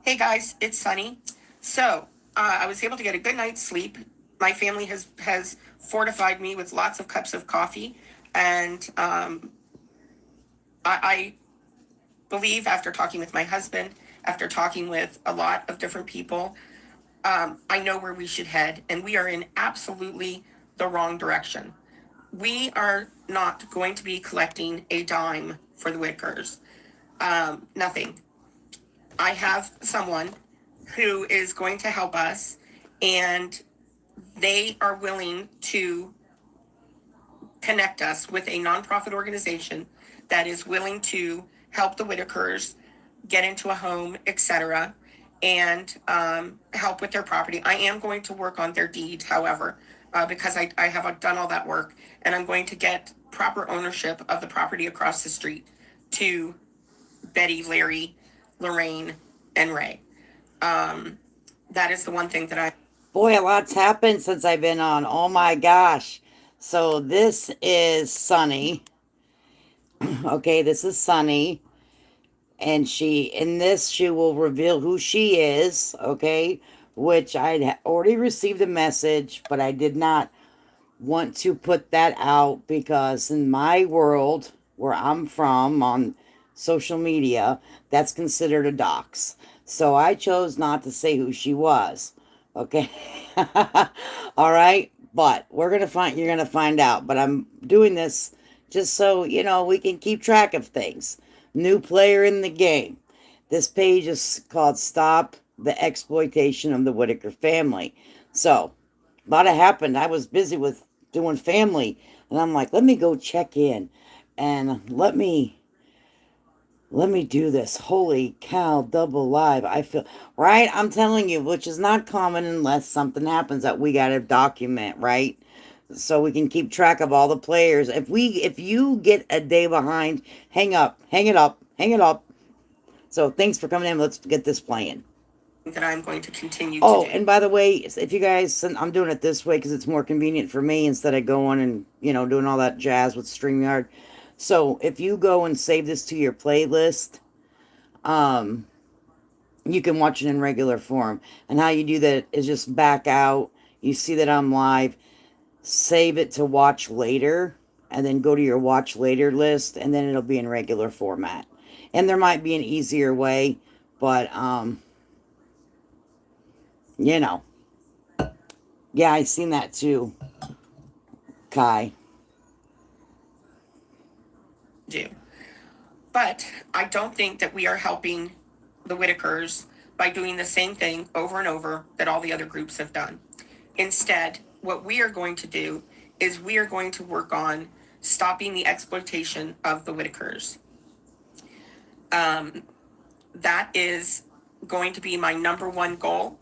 Hey guys, it's Sunny. So I was able to get a good night's sleep. My family has fortified me with lots of cups of coffee, and I believe after talking with my husband, after talking with a lot of different people, I know where we should head, and we are in absolutely the wrong direction. We are not going to be collecting a dime for the Whitakers. Nothing. I have someone who is going to help us, and they are willing to connect us with a nonprofit organization that is willing to help the Whitakers get into a home, etc., and help with their property. I am going to work on their deed, however, because I have done all that work, and I'm going to get proper ownership of the property across the street to Betty, Larry, Lorraine, and Ray. That is the one thing that I. Boy, a lot's happened since I've been on. Oh my gosh. So this is Sunny. Okay, this is Sunny. And in this, she will reveal who she is. Okay, which I'd already received a message, but I did not want to put that out because in my world, where I'm from on social media, that's considered a dox. So I chose not to say who she was. Okay. All right. But you're gonna find out. But I'm doing this just so, we can keep track of things. New player in the game. This page is called Stop the Exploitation of the Whitaker Family. So, a lot happened. I was busy with doing family, and I'm like, let me go check in, and let me do this. Holy cow, double live. I feel right. I'm telling you, which is not common unless something happens that we got to document, right? So we can keep track of all the players. If you get a day behind, hang up, hang it up, hang it up. So thanks for coming in. Let's get this playing. That I'm going to continue to Oh, do. and by the way, if you guys, I'm doing it this way because it's more convenient for me instead of going and, doing all that jazz with StreamYard. So if you go and save this to your playlist, um, you can watch it in regular form. And how you do that is just back out. You see that I'm live, save it to watch later, and then go to your watch later list, and then it'll be in regular format. And there might be an easier way, but, you know. Yeah, I seen that too, Kai. Do. But I don't think that we are helping the Whitakers by doing the same thing over and over that all the other groups have done. Instead, what we are going to do is we are going to work on stopping the exploitation of the Whitakers. That is going to be my number one goal.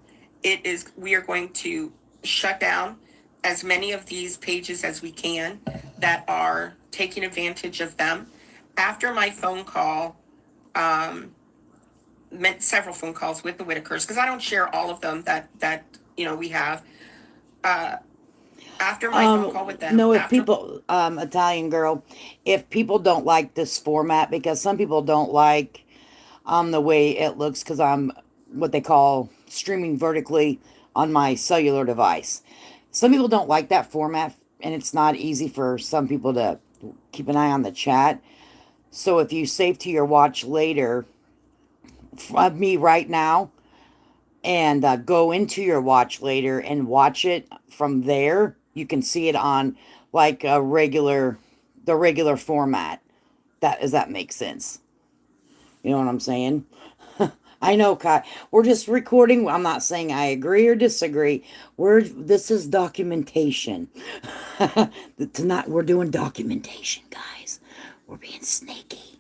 We are going to shut down as many of these pages as we can that are taking advantage of them. After my phone call, meant several phone calls with the Whitakers, because I don't share all of them that we have. After my phone call with them, No, if after people, Italian girl, if people don't like this format, because some people don't like the way it looks, because I'm what they call streaming vertically on my cellular device. Some people don't like that format, and it's not easy for some people to keep an eye on the chat. So if you save to your watch later, of me right now, and go into your watch later and watch it from there, you can see it on like the regular format. Does that make sense? You know what I'm saying? I know, Kai. We're just recording. I'm not saying I agree or disagree. This is documentation. Tonight we're doing documentation, guys. We're being snaky.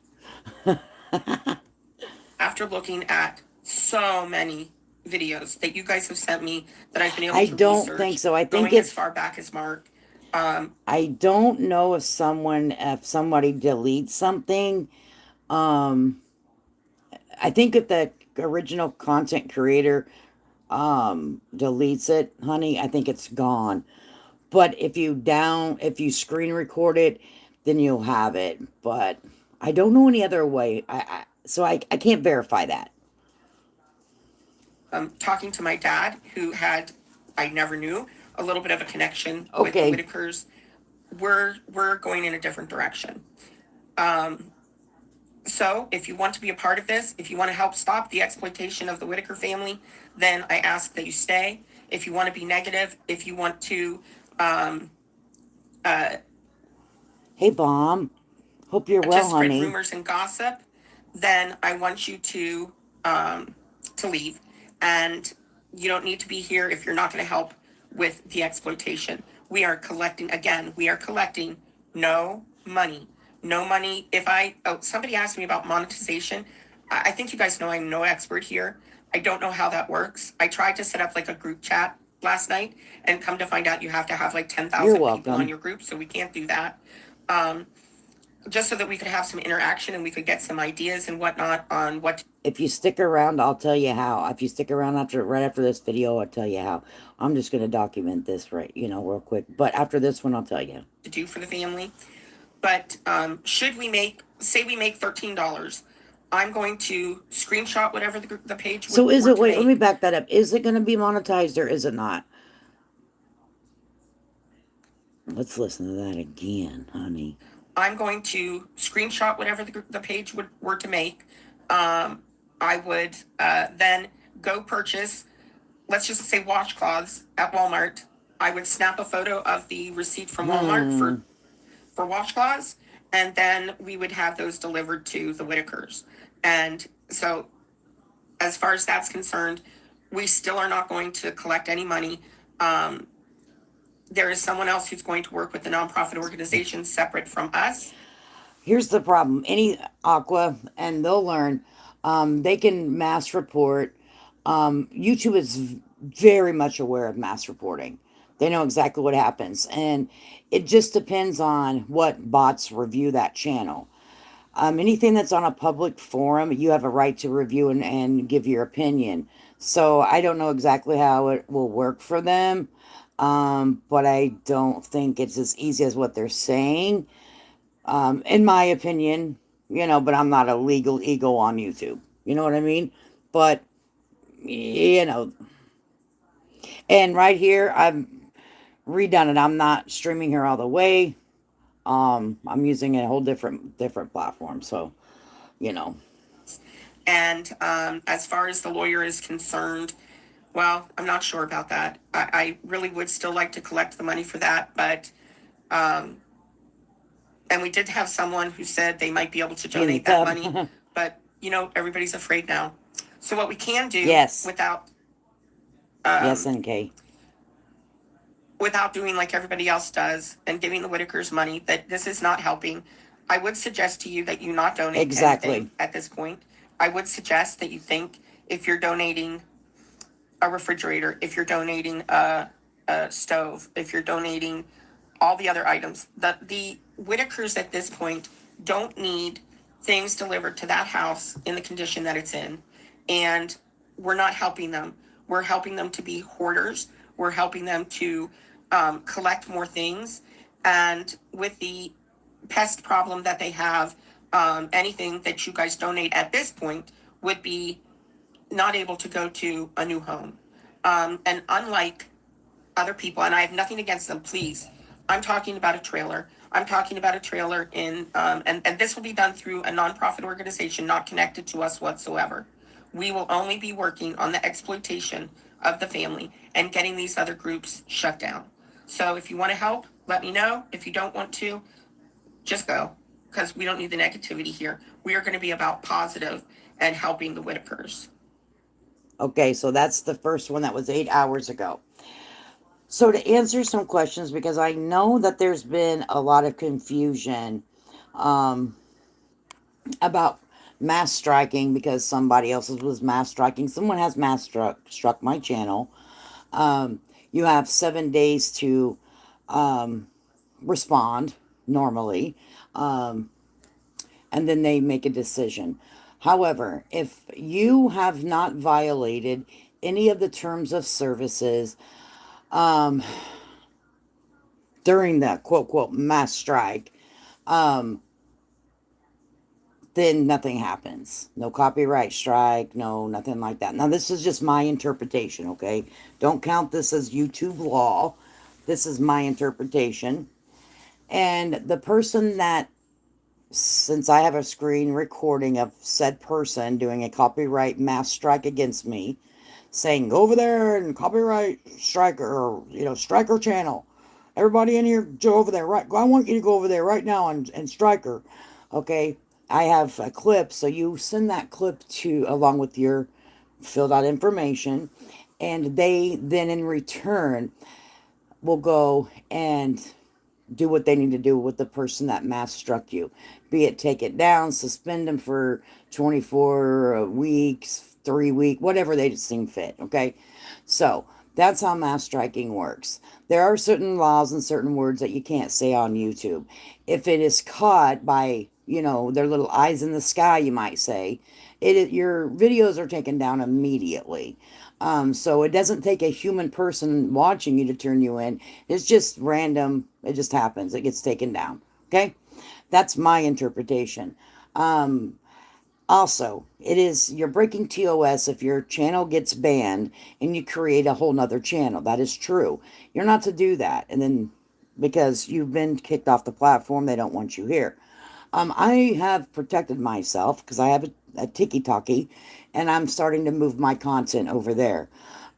after looking at so many videos that you guys have sent me that I've been able I to don't think research, so. I think going as if far back as Mark. I don't know if somebody deletes something. Um, I think if the original content creator deletes it, honey, I think it's gone. But if you screen record it, then you'll have it. But I don't know any other way. So I can't verify that. talking to my dad, who had, I never knew, a little bit of a connection with the Okay. Whitakers. We're going in a different direction. So if you want to be a part of this, if you want to help stop the exploitation of the Whitaker family, then I ask that you stay. If you want to be negative, if you want to Hey, Bomb. Hope you're well, just spread honey. rumors and gossip, then I want you to leave. And you don't need to be here if you're not going to help with the exploitation. We are collecting, again, we are collecting no money. No money. If I, oh, somebody asked me about monetization. I think you guys know I'm no expert here. I don't know how that works. I tried to set up like a group chat last night, and come to find out you have to have like You're 10,000 people on welcome. your group, so we can't do that. Just so that we could have some interaction and we could get some ideas and whatnot on what If you stick around, I'll tell you how. If you stick around right after this video, I'll tell you how. I'm just gonna document this real quick. But after this one, I'll tell you. to do for the family. But should we make, say we make $13, I'm going to screenshot whatever the page So is were it? to Wait, let me make. back that up. Is it gonna be monetized or is it not? Let's listen to that again, honey. I'm going to screenshot whatever the page were to make. I would then go purchase, let's just say washcloths at Walmart. I would snap a photo of the receipt from Walmart for washcloths, and then we would have those delivered to the Whitakers. And so, as far as that's concerned, we still are not going to collect any money. There is someone else who's going to work with the nonprofit organization separate from us. Here's the problem. Any Aqua, and they'll learn. They can mass report. YouTube is very much aware of mass reporting. They know exactly what happens, and it just depends on what bots review that channel. Anything that's on a public forum, you have a right to review and give your opinion. So I don't know exactly how it will work for them, but I don't think it's as easy as what they're saying, in my opinion. But I'm not a legal ego on YouTube. You know what I mean? But, you know, and right here, I've redone it. I'm not streaming here all the way. I'm using a whole different platform. So, you know. And as far as the lawyer is concerned, well, I'm not sure about that. I really would still like to collect the money for that, but and we did have someone who said they might be able to In the donate that tub. money, but everybody's afraid now. So what we can do Yes. without Yes, NK. without doing like everybody else does and giving the Whitakers money, that this is not helping. I would suggest to you that you not donate Exactly. anything at this point. I would suggest that you think, if you're donating a refrigerator, if you're donating a stove, if you're donating all the other items, the Whitakers at this point don't need things delivered to that house in the condition that it's in. And we're not helping them. We're helping them to be hoarders. We're helping them to collect more things. And with the pest problem that they have, anything that you guys donate at this point would be not able to go to a new home. And unlike other people, and I have nothing against them, please, I'm talking about a trailer. I'm talking about a trailer and this will be done through a nonprofit organization not connected to us whatsoever. We will only be working on the exploitation of the family and getting these other groups shut down. So if you want to help, let me know. If you don't want to, just go, because we don't need the negativity here. We are going to be about positive and helping the Whitakers. Okay, so that's the first one that was 8 hours ago. So to answer some questions, because I know that there's been a lot of confusion about mass striking, because somebody else was mass striking. Someone has mass struck my channel. You have 7 days to respond normally, and then they make a decision. However, if you have not violated any of the terms of services during the quote quote mass strike, then nothing happens. No copyright strike, no nothing like that. Now, this is just my interpretation, okay? Don't count this as YouTube law. This is my interpretation. And the person that, since I have a screen recording of said person doing a copyright mass strike against me, saying, go over there and copyright striker, or, striker channel. Everybody in here, go over there. Right, I want you to go over there right now and striker. Okay, I have a clip, so you send that clip to along with your filled out information, and they then in return will go and do what they need to do with the person that mass struck you. Be it take it down, suspend them for 24 weeks, 3 weeks, whatever they seem fit. Okay. So that's how mass striking works. There are certain laws and certain words that you can't say on YouTube. If it is caught by, their little eyes in the sky, you might say, your videos are taken down immediately. So it doesn't take a human person watching you to turn you in. It's just random. It just happens. It gets taken down. Okay? That's my interpretation. Also, you're breaking TOS if your channel gets banned and you create a whole nother channel. That is true. You're not to do that. And then because you've been kicked off the platform, they don't want you here. I have protected myself because I have a tiki-talkie, and I'm starting to move my content over there.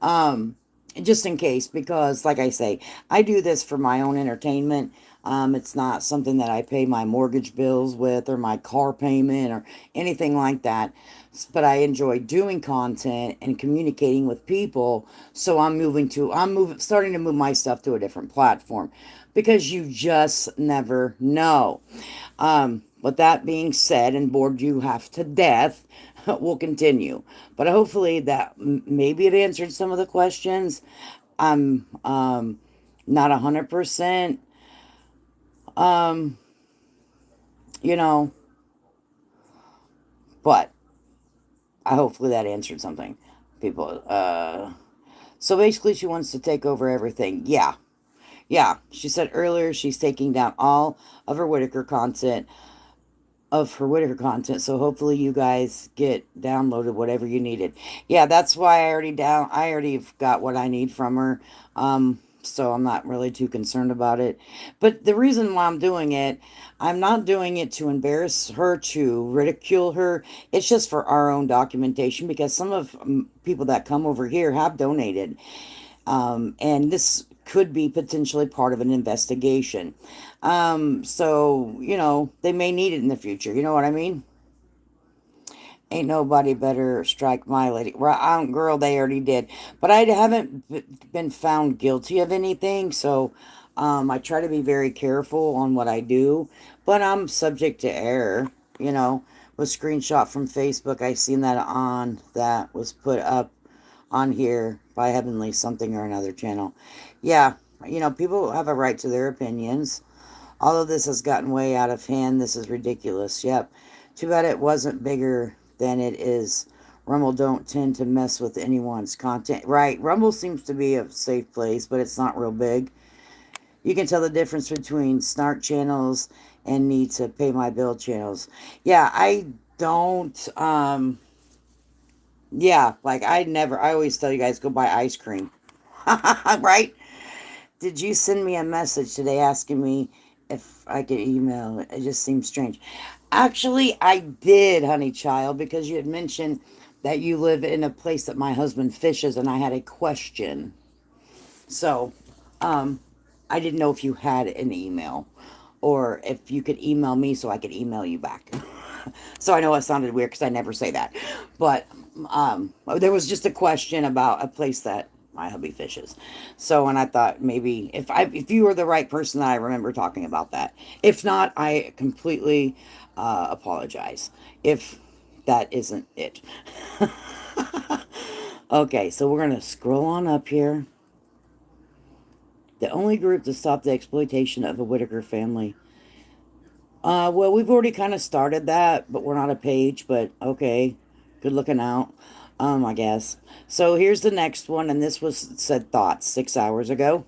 Um, just in case, because like I say, I do this for my own entertainment. It's not something that I pay my mortgage bills with or my car payment or anything like that. But I enjoy doing content and communicating with people. So starting to move my stuff to a different platform because you just never know. With that being said, and bored you half to death, we'll continue. But hopefully that maybe it answered some of the questions. I'm not 100%, um, you know, but hopefully that answered something. People, so basically she wants to take over everything. Yeah. Yeah. She said earlier she's taking down all of her Whitaker content. So hopefully you guys get downloaded whatever you needed. Yeah, that's why I already got what I need from her. So I'm not really too concerned about it. But the reason why I'm not doing it to embarrass her, to ridicule her. It's just for our own documentation because some of people that come over here have donated. And this could be potentially part of an investigation. So, they may need it in the future. You know what I mean? Ain't nobody better strike my lady. Well, girl, they already did. But I haven't been found guilty of anything. So, I try to be very careful on what I do. But I'm subject to error. You know, was screenshot from Facebook. I seen that was put up on here by Heavenly something or another channel. Yeah, people have a right to their opinions. Although this has gotten way out of hand, this is ridiculous. Yep. Too bad it wasn't bigger than it is. Rumble don't tend to mess with anyone's content. Right. Rumble seems to be a safe place, but it's not real big. You can tell the difference between snark channels and need to pay my bill channels. Yeah, I don't yeah, like I always tell you guys go buy ice cream. Right? Did you send me a message today asking me if I could email? It just seems strange. Actually, I did, honey child, because you had mentioned that you live in a place that my husband fishes, and I had a question. So, um, I didn't know if you had an email or if you could email me so I could email you back. So I know it sounded weird because I never say that. But there was just a question about a place that my hubby fishes. So, and I thought maybe if you were the right person, I remember talking about that. If not, I completely apologize if that isn't it. Okay, so we're going to scroll on up here. The only group to stop the exploitation of the Whitaker family. Well, we've already kind of started that, but we're not a page, but okay. Good looking out, I guess. So here's the next one, and this was said thoughts 6 hours ago.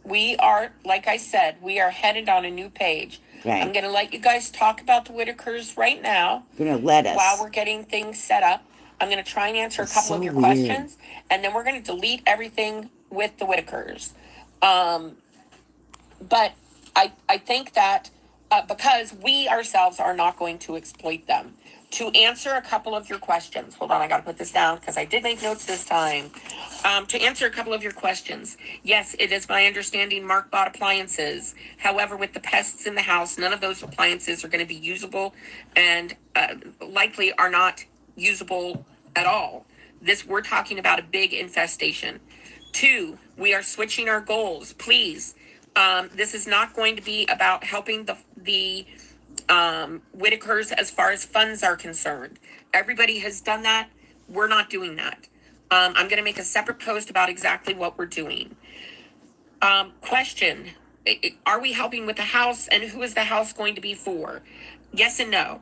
We are, like I said, we are headed on a new page. Okay. I'm going to let you guys talk about the Whitakers right now You're gonna let while us. we're getting things set up. I'm going to try and answer a It's couple so of your weird. questions, and then we're going to delete everything with the Whitakers. Um, but I think that because we ourselves are not going to exploit them. To answer a couple of your questions, hold on, I got to put this down because I did make notes this time. To answer a couple of your questions, yes, it is my understanding Mark bought appliances. However, with the pests in the house, none of those appliances are going to be usable and likely are not usable at all. This, we're talking about a big infestation. Two, we are switching our goals. Please, this is not going to be about helping the Whitakers as far as funds are concerned. Everybody has done that. We're not doing that. I'm going to make a separate post about exactly what we're doing. Question: are we helping with the house, and who is the house going to be for? Yes and no.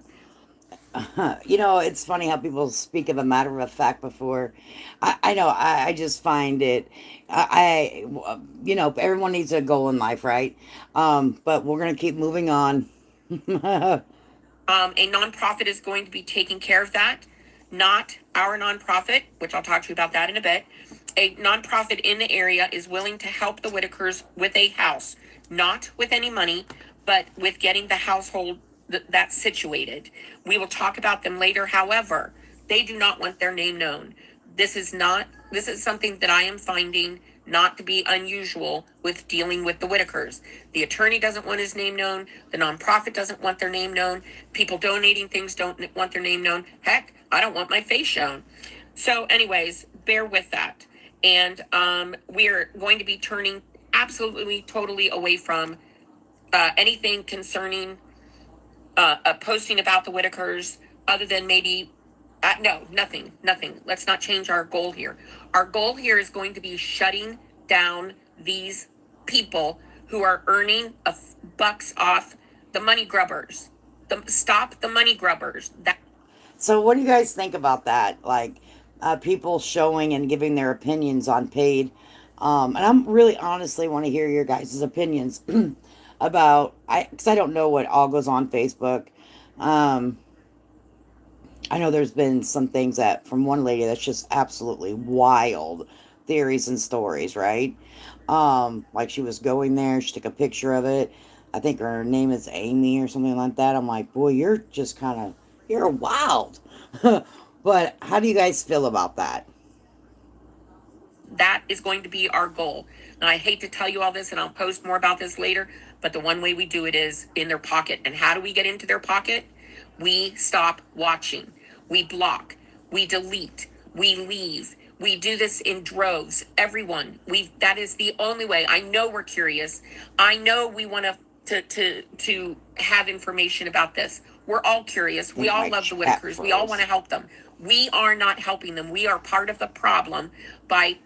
You know, it's funny how people speak of a matter of fact before. I know, I just find it, you know, everyone needs a goal in life, right? But we're going to keep moving on. A nonprofit is going to be taking care of that, not our nonprofit, which I'll talk to you about that in a bit. A nonprofit in the area is willing to help the Whitakers with a house, not with any money, but with getting the household that's situated. We will talk about them later. However, they do not want their name known. This is something that I am finding not to be unusual with dealing with the Whitakers. The attorney doesn't want his name known. The nonprofit doesn't want their name known. People donating things don't want their name known. Heck, I don't want my face shown. So anyways, bear with that. And we're going to be turning absolutely, totally away from anything concerning posting about the Whitakers other than maybe no, nothing. Let's not change our goal here. Our goal here is going to be shutting down these people who are earning bucks off the money grubbers. Stop the money grubbers. So, what do you guys think about that? Like, people showing and giving their opinions on paid. And I'm really honestly want to hear your guys' opinions about, because I don't know what all goes on Facebook. Um, I know there's been some things that from one lady that's just absolutely wild theories and stories, right? Like she was going there, she took a picture of it. I think her name is Amy or something like that. I'm like, boy, you're just kind of, you're wild. But how do you guys feel about that? That is going to be our goal. And I hate to tell you all this, and I'll post more about this later, but the one way we do it is in their pocket. And how do we get into their pocket? We stop watching. We block. We delete. We leave. We do this in droves. Everyone. That is the only way. I know we're curious. I know we want to have information about this. We're all curious. We all love the Whitakers. We all want to help them. We are not helping them. We are part of the problem by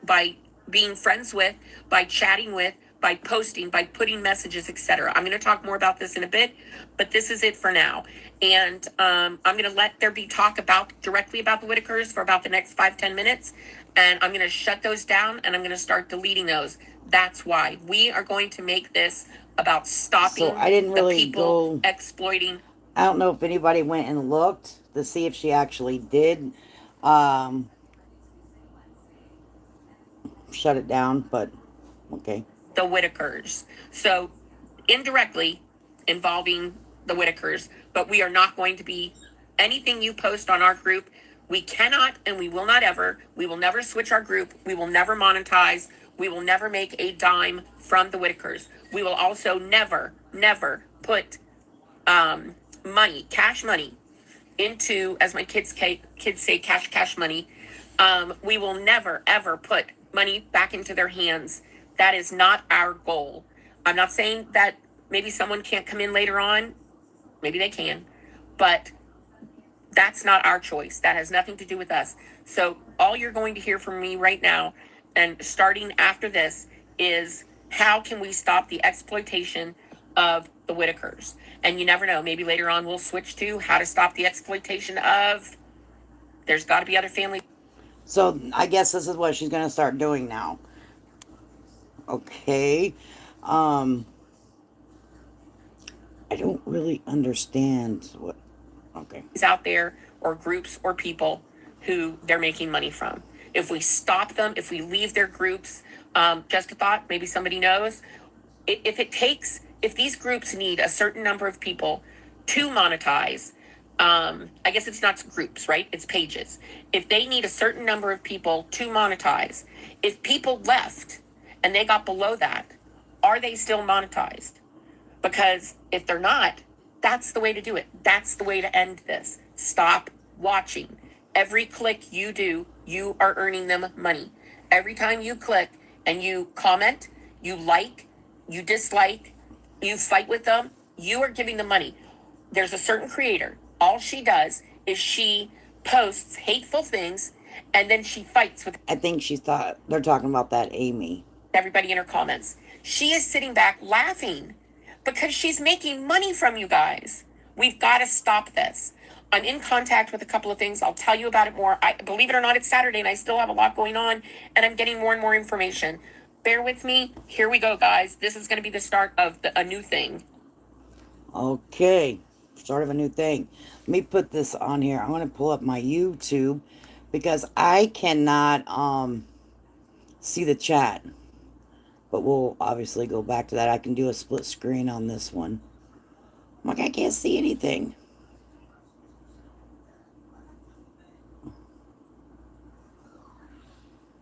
being friends with, by chatting with, by posting, by putting messages, etc. I'm going to talk more about this in a bit, but this is it for now. And I'm going to let there be talk directly about the Whitakers for about the next 5-10 minutes, and I'm going to shut those down and I'm going to start deleting those. That's why we are going to make this about stopping So I didn't the really people go. exploiting. I don't know if anybody went and looked to see if she actually did um, shut it down, but okay. The Whitakers. So indirectly involving the Whitakers, but we are not going to be anything you post on our group. We cannot and we will not ever, we will never switch our group. We will never monetize. We will never make a dime from the Whitakers. We will also never put money, cash money, into, as my kids say, cash money. We will never ever put money back into their hands. That is not our goal. I'm not saying that maybe someone can't come in later on. Maybe they can, but that's not our choice. That has nothing to do with us. So all you're going to hear from me right now, and starting after this, is how can we stop the exploitation of the Whitakers? And you never know. Maybe later on we'll switch to how to stop the exploitation of. There's got to be other families. So I guess this is what she's going to start doing now. Okay. Um, I don't really understand what. Okay. Out there, or groups or people who they're making money from. If we stop them, if we leave their groups, just a thought, maybe somebody knows, if it takes, if these groups need a certain number of people to monetize, I guess it's not groups, right? It's pages. If they need a certain number of people to monetize, if people left and they got below that, are they still monetized? Because if they're not, that's the way to do it. That's the way to end this. Stop watching. Every click you do, you are earning them money. Every time you click and you comment, you like, you dislike, you fight with them, you are giving them money. There's a certain creator. All she does is she posts hateful things and then she fights with, I think she's thought they're talking about that Amy. everybody in her comments. She is sitting back laughing because she's making money from you guys. We've got to stop this. I'm in contact with a couple of things. I'll tell you about it more. I believe it or not, it's Saturday and I still have a lot going on and I'm getting more and more information. Bear with me. Here we go, guys. This is going to be the start of a new thing. Okay. Start of a new thing. Let me put this on here. I'm going to pull up my YouTube because I cannot see the chat. But we'll obviously go back to that. I can do a split screen on this one. I'm like, I can't see anything.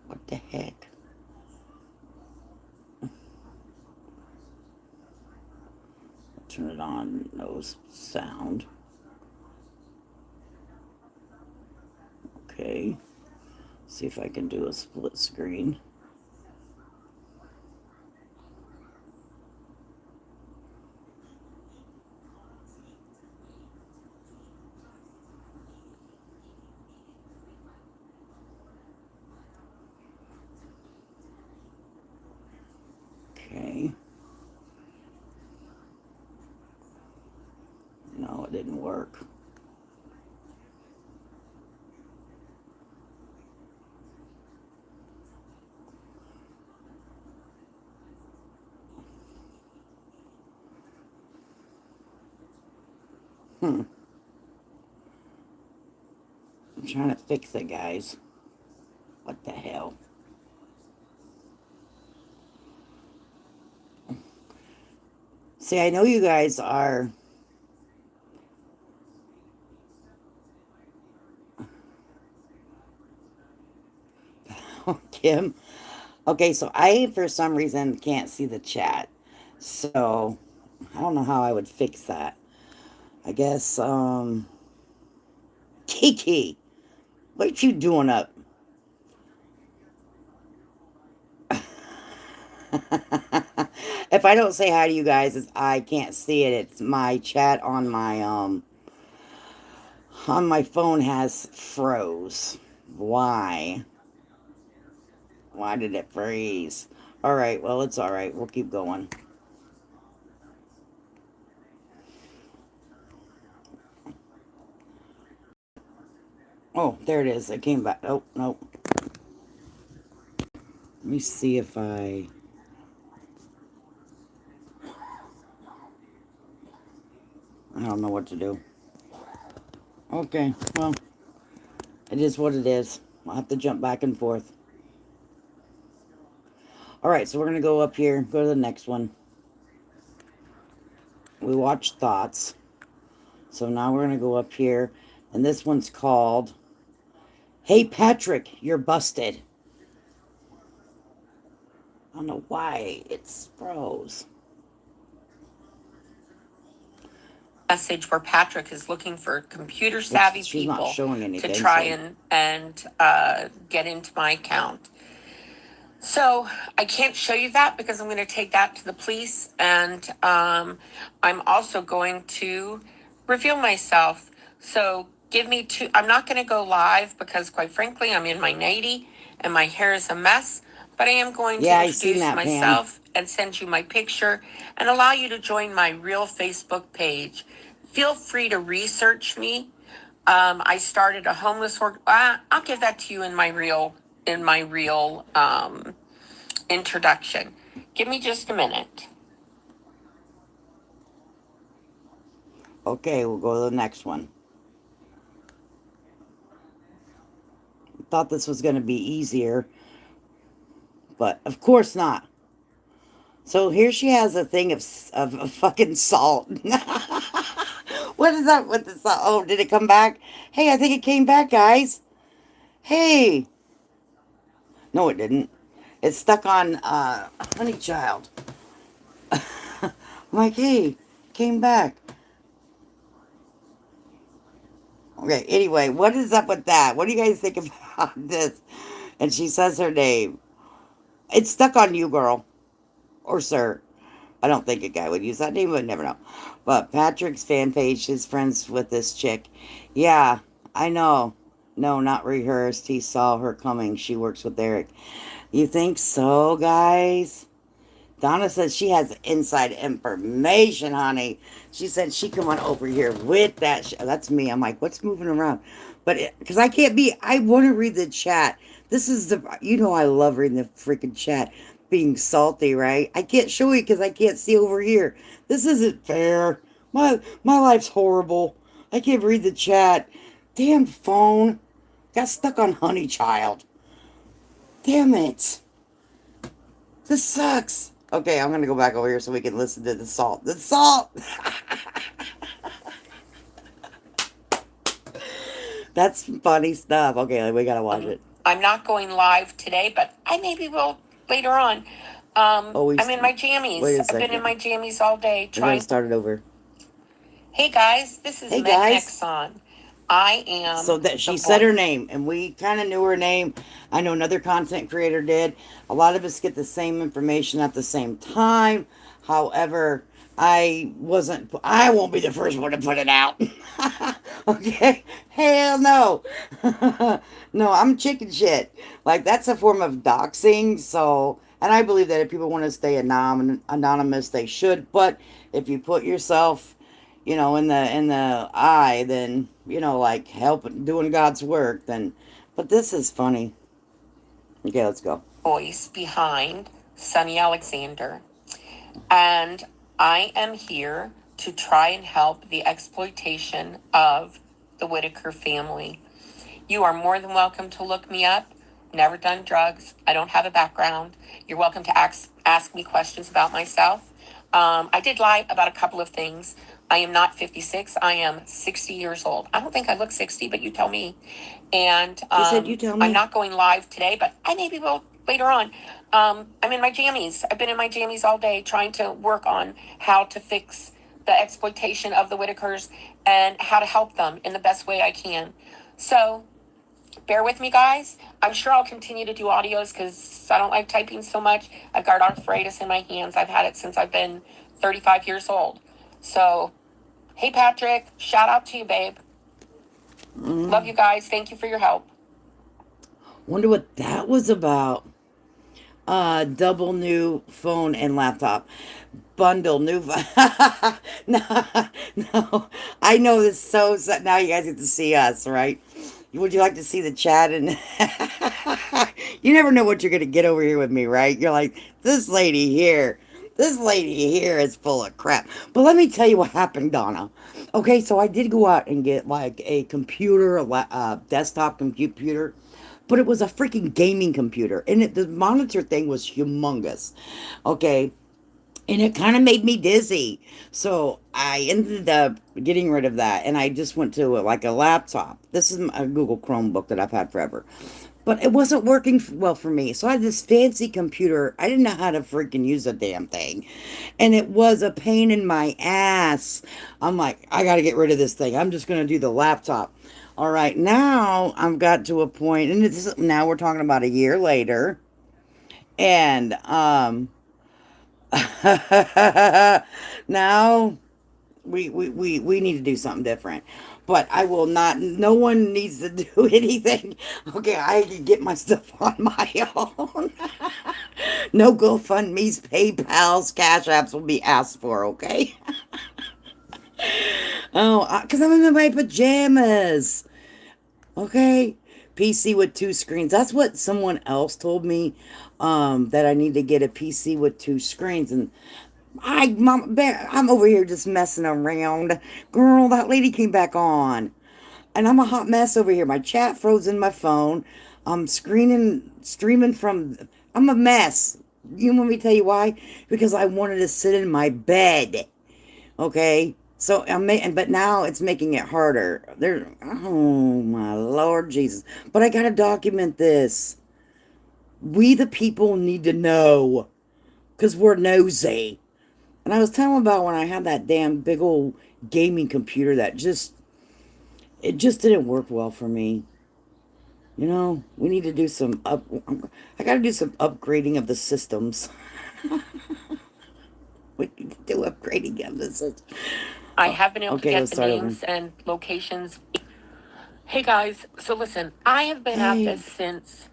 What the heck? Turn it on. No sound. Okay. See if I can do a split screen. Okay. No, it didn't work. I'm trying to fix it, guys. What the hell? See, I know you guys are... Kim. Okay, so I, for some reason, can't see the chat. So, I don't know how I would fix that. I guess, Kiki, what you doing up? If I don't say hi to you guys, it's, I can't see it. It's my chat on my phone has froze. Why? Why did it freeze? All right, well, it's all right. We'll keep going. Oh, there it is. It came back. Oh, no. Let me see if I... I don't know what to do. Okay, well, it is what it is. I'll have to jump back and forth. Alright, so we're going to go up here, go to the next one. We watched Thoughts. So now we're going to go up here. And this one's called, Hey Patrick, you're busted. I don't know why it's froze. Message where Patrick is looking for computer savvy people to try and get into my account. So I can't show you that because I'm going to take that to the police, and I'm also going to reveal myself. So give me two. I'm not going to go live because, quite frankly, I'm in my nightie and my hair is a mess. But I am going to introduce myself and send you my picture and allow you to join my real Facebook page. Feel free to research me. I started a homeless work. I'll give that to you in my real introduction. Give me just a minute. Okay, we'll go to the next one. Thought this was going to be easier, but of course not. So here she has a thing of fucking salt. What is up with the salt? Oh, did it come back? Hey, I think it came back, guys. Hey. No, it didn't. It's stuck on Honey Child. I'm like, hey, came back. Okay, anyway, what is up with that? What do you guys think about this? And she says her name. It's stuck on you, girl. Or sir. I don't think a guy would use that name, but never know. But Patrick's fan page is friends with this chick. Yeah, I know. No, not rehearsed. He saw her coming. She works with Eric. You think so, guys? Donna says she has inside information, honey. She said she come on over here with that. That's me. I'm like, what's moving around? But because I can't be, I want to read the chat. This is I love reading the freaking chat. Being salty, right? I can't show you because I can't see over here. This isn't fair. My life's horrible. I can't read the chat. Damn phone. Got stuck on Honey Child. Damn it. This sucks. Okay, I'm gonna go back over here so we can listen to the salt. The salt! That's funny stuff. Okay, we gotta watch it. I'm not going live today, but I maybe will later on. I'm in my jammies. I've been in my jammies all day trying. We're gonna start it over. Hey guys, this is Megxon. I am. So that she said her name, and we kind of knew her name. I know another content creator did. A lot of us get the same information at the same time. However, I won't be the first one to put it out. Okay? Hell no. No, I'm chicken shit. Like, that's a form of doxing. So, and I believe that if people want to stay anonymous, they should. But if you put yourself, in the eye, then, like helping, doing God's work, then, but this is funny. Okay, let's go. Voice behind Suni Alexander. And I am here to try and help the exploitation of the Whitaker family. You are more than welcome to look me up. Never done drugs. I don't have a background. You're welcome to ask me questions about myself. I did lie about a couple of things. I am not 56. I am 60 years old. I don't think I look 60, but you tell me. And you said you tell me. I'm not going live today, but I maybe will later on. I'm in my jammies. I've been in my jammies all day trying to work on how to fix the exploitation of the Whitakers and how to help them in the best way I can. So bear with me, guys. I'm sure I'll continue to do audios because I don't like typing so much. I've got arthritis in my hands. I've had it since I've been 35 years old. So, hey, Patrick, shout out to you, babe. Love you guys. Thank you for your help. Wonder what that was about. Double new phone and laptop. Bundle new. No. I know this so. Now you guys get to see us, right? Would you like to see the chat? And you never know what you're going to get over here with me, right? You're like, this lady here is full of crap. But let me tell you what happened, Donna. Okay, so I did go out and get like a computer, a desktop computer, but it was a freaking gaming computer. And the monitor thing was humongous. Okay. And it kind of made me dizzy. So I ended up getting rid of that. And I just went to like a laptop. This is a Google Chromebook that I've had forever. But it wasn't working well for me. So I had this fancy computer. I didn't know how to freaking use a damn thing. And it was a pain in my ass. I'm like, I got to get rid of this thing. I'm just going to do the laptop. All right. Now I've got to a point. And now we're talking about a year later. And, now we need to do something different. But I will not, no one needs to do anything. Okay, I can get my stuff on my own. No GoFundMe's, PayPal's, Cash Apps will be asked for, okay? Oh, because I'm in my pajamas. Okay? PC with two screens. That's what someone else told me. That I need to get a PC with two screens, and I'm over here just messing around. Girl, that lady came back on, and I'm a hot mess over here. My chat froze in my phone. I'm streaming from. I'm a mess. You want me to tell you why? Because I wanted to sit in my bed. Okay. So but now it's making it harder. Oh my Lord Jesus! But I gotta document this. We the people need to know, cause we're nosy. And I was telling about when I had that damn big old gaming computer that it just didn't work well for me. You know, we need to do some up. I got to do some upgrading of the systems. We need to do upgrading of the system. I have been able to Okay, get let's the start over. names and locations. Hey guys, so listen, I have been at Hey, this since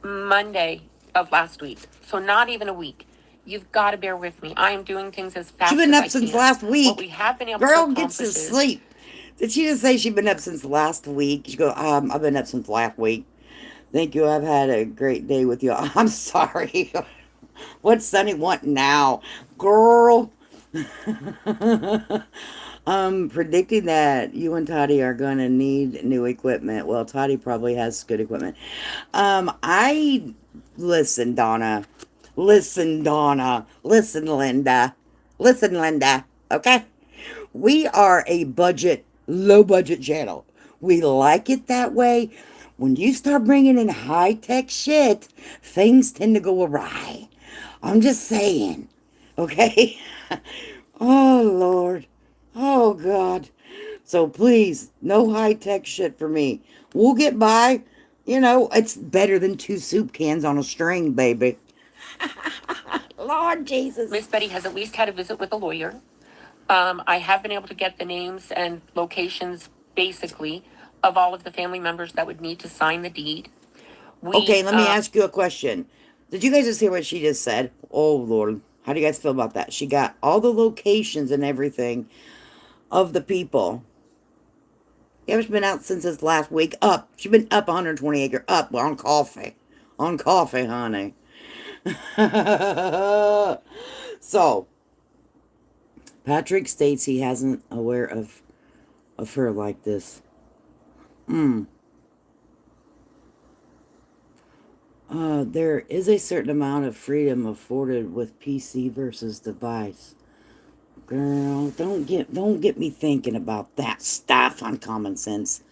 Monday of last week, so not even a week. You've got to bear with me. I am doing things as she's fast been as up I since can. last What we week. have been able to Girl gets to accomplish is sleep. Did she just say she'd been up since last week? She go, I've been up since last week. Thank you. I've had a great day with you. I'm sorry. What's Sunny want now? Girl. Predicting that you and Toddy are going to need new equipment. Well, Toddy probably has good equipment. I listen, Donna. Listen, Donna. Listen, Linda. Listen, Linda. Okay? We are a low budget channel. We like it that way. When you start bringing in high tech shit, things tend to go awry. I'm just saying. Okay? Oh, Lord. Oh, God. So please, no high tech shit for me. We'll get by. You know, it's better than two soup cans on a string, baby. Lord Jesus. Miss Betty has at least had a visit with a lawyer. I have been able to get the names and locations, basically, of all of the family members that would need to sign the deed. Okay, We, let me ask you a question. Did you guys just hear what she just said? Oh, Lord. How do you guys feel about that? She got all the locations and everything of the people. Yeah, she's been out since this last week. Up. She's been up 120 acre. Up on coffee. On coffee, honey. So, Patrick states he hasn't aware of her like this. Mm. There is a certain amount of freedom afforded with PC versus device. Girl, don't get me thinking about that stuff on common sense.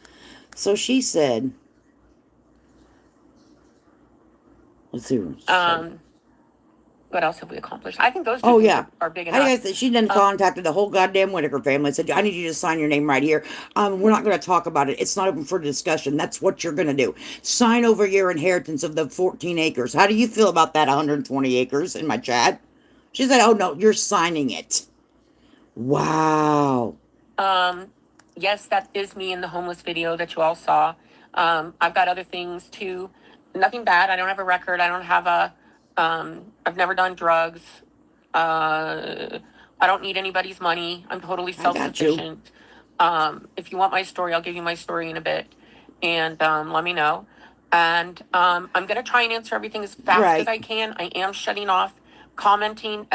So she said, let's see what she said. what else have we accomplished? I think those two Oh things yeah. are big How do you enough. guys think she done contacted the whole goddamn Whitaker family and said, I need you to sign your name right here. We're not gonna talk about it. It's not open for discussion. That's what you're gonna do. Sign over your inheritance of the 14 acres. How do you feel about that 120 acres in my chat? She said, oh no, you're signing it. Wow. Yes, that is me in the homeless video that you all saw. I've got other things too. Nothing bad. I don't have a record. I don't have I've never done drugs. I don't need anybody's money. I'm totally I got you. self-sufficient. If you want my story, I'll give you my story in a bit, and let me know. And I'm gonna try and answer everything as fast as Right. I can. I am shutting off commenting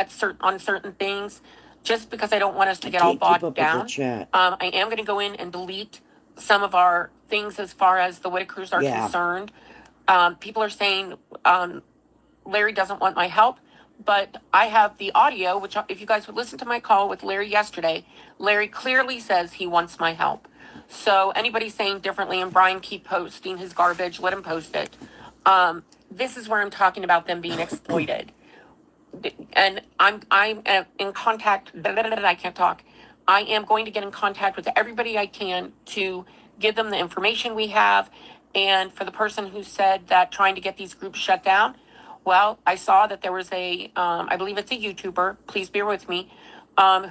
on certain things, just because I don't want us I to get all can't keep bogged up with the down. chat. I am going to go in and delete some of our things as far as the Whitakers are Yeah. concerned. People are saying Larry doesn't want my help, but I have the audio, which, if you guys would listen to my call with Larry yesterday, Larry clearly says he wants my help. So anybody saying differently, and Brian keep posting his garbage, let him post it. This is where I'm talking about them being exploited. And I'm in contact. I can't talk. I am going to get in contact with everybody I can to give them the information we have. And for the person who said that trying to get these groups shut down, well, I saw that there was I believe it's a YouTuber. Please bear with me,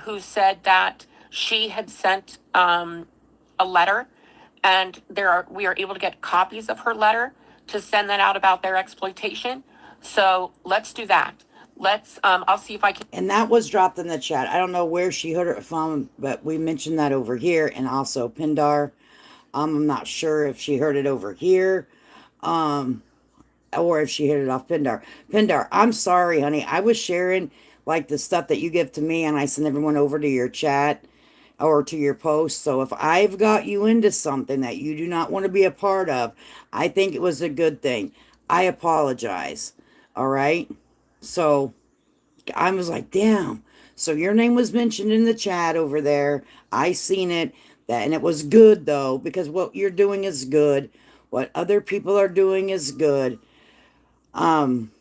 who said that she had sent a letter, and we are able to get copies of her letter to send that out about their exploitation. So let's do that. I'll see if I can. And that was dropped in the chat. I don't know where she heard it from, but we mentioned that over here. And also Pindar. I'm not sure if she heard it over here. Um, or if she hit it off Pindar. Pindar, I'm sorry, honey. I was sharing like the stuff that you give to me, and I send everyone over to your chat or to your post. So if I've got you into something that you do not want to be a part of, I think it was a good thing. I apologize. All right. So I was like, damn. So your name was mentioned in the chat over there. I seen it. That and it was good though, because what you're doing is good. What other people are doing is good.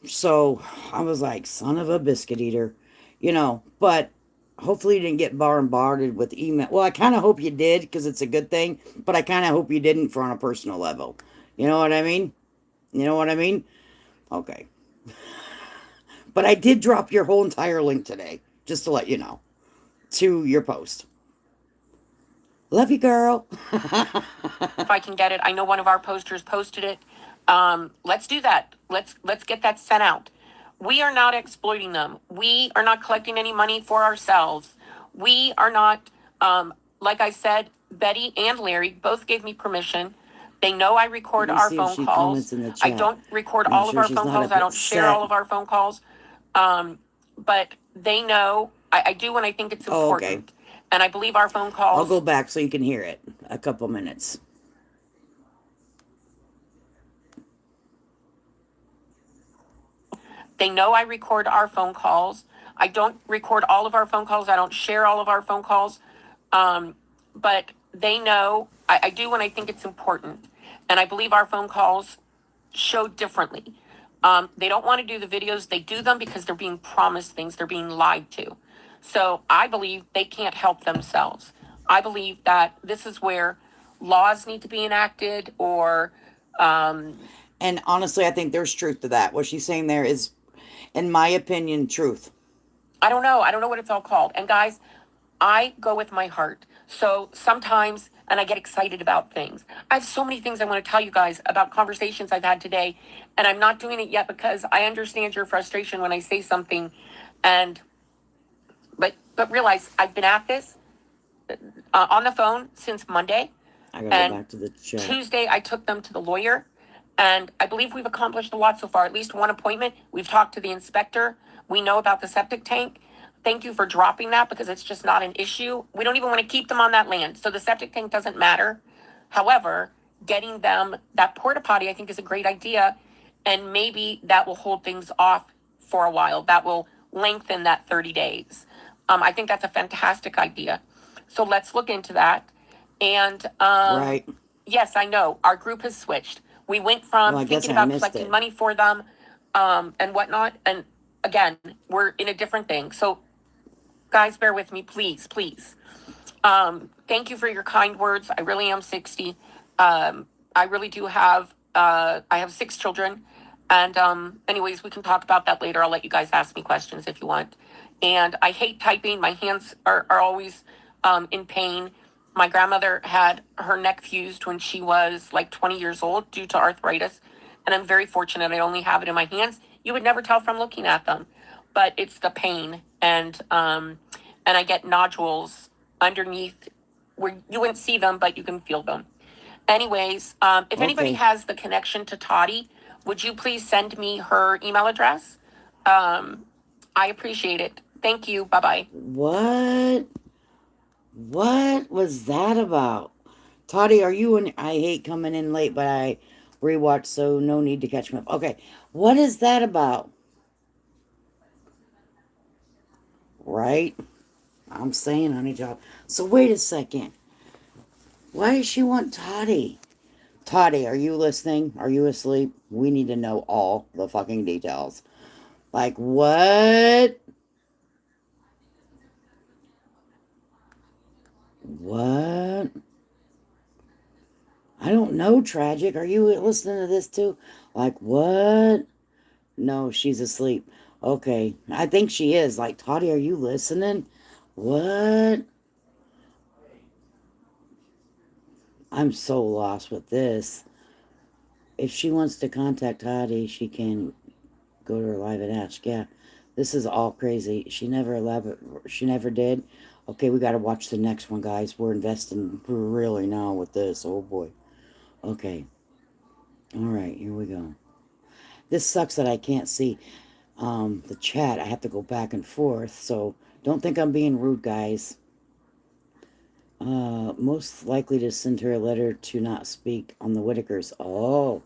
So I was like, son of a biscuit eater, but hopefully you didn't get bombarded with email. Well, I kind of hope you did because it's a good thing, but I kind of hope you didn't for on a personal level. You know what I mean? You know what I mean? Okay. But I did drop your whole entire link today, just to let you know, to your post. Love you, girl. If I can get it. I know one of our posters posted it. Let's do that. Let's get that sent out. We are not exploiting them. We are not collecting any money for ourselves. We are not, like I said, Betty and Larry both gave me permission. They know I Let record me our see if phone she calls. comments in the I chat. don't record Make all of sure our she's phone not calls. I don't share all upset. of our phone calls. But they know I do when I think it's Oh, okay. important. And I believe our phone I'll go calls. back so you can hear it. A couple minutes. They know I record our phone calls. I don't record all of our phone calls. I don't share all of our phone calls. But they know I do when I think it's important. And I believe our phone calls show differently. They don't want to do the videos. They do them because they're being promised things, they're being lied to. So I believe they can't help themselves. I believe that this is where laws need to be enacted or And honestly, I think there's truth to that. What she's saying there is, in my opinion, truth. I don't know. I don't know what it's all called. And guys, I go with my heart. So sometimes, and I get excited about things. I have so many things I want to tell you guys about conversations I've had today, and I'm not doing it yet because I understand your frustration when I say something, and but realize I've been at this on the phone since Monday, I gotta go and back to the chat. Tuesday I took them to the lawyer, and I believe we've accomplished a lot so far. At least one appointment. We've talked to the inspector. We know about the septic tank. Thank you for dropping that because it's just not an issue. We don't even want to keep them on that land. So the septic tank doesn't matter. However, getting them that porta potty, I think, is a great idea. And maybe that will hold things off for a while. That will lengthen that 30 days. I think that's a fantastic idea. So let's look into that. And Right. yes, I know our group has switched. We went Well, from I guess thinking I about missed collecting it. money for them and whatnot. And again, we're in a different thing. So, guys, bear with me, please, please. Thank you for your kind words. I really am 60. I really do have, I have 6 children. And, anyways, we can talk about that later. I'll let you guys ask me questions if you want. And I hate typing. My hands are always in pain. My grandmother had her neck fused when she was like 20 years old due to arthritis. And I'm very fortunate I only have it in my hands. You would never tell from looking at them, but it's the pain. And I get nodules underneath where you wouldn't see them, but you can feel them. Anyways, if anybody Okay. has the connection to Toddy, would you please send me her email address? Um, I appreciate it. Thank you. Bye bye. What? What was that about? Toddy, are you in? I hate coming in late, but I rewatched, so no need to catch me up. Okay. What is that about? Right? I'm saying, honey job. So wait a second. Why does she want Toddy? Toddy, are you listening? Are you asleep? We need to know all the fucking details. Like, what? What? I don't know, Tragic. Are you listening to this too? Like, what? No, she's asleep. Okay. I think she is. Like, Toddy, are you listening? What? I'm so lost with this. If she wants to contact Toddy, she can go to her live and ask. Yeah. This is all crazy. She never did. Okay, we got to watch the next one, guys. We're investing really now with this. Oh boy. Okay. All right, here we go. This sucks that I can't see the chat. I have to go back and forth. So don't think I'm being rude, guys. Most likely to send her a letter to not speak on the Whitakers. Oh,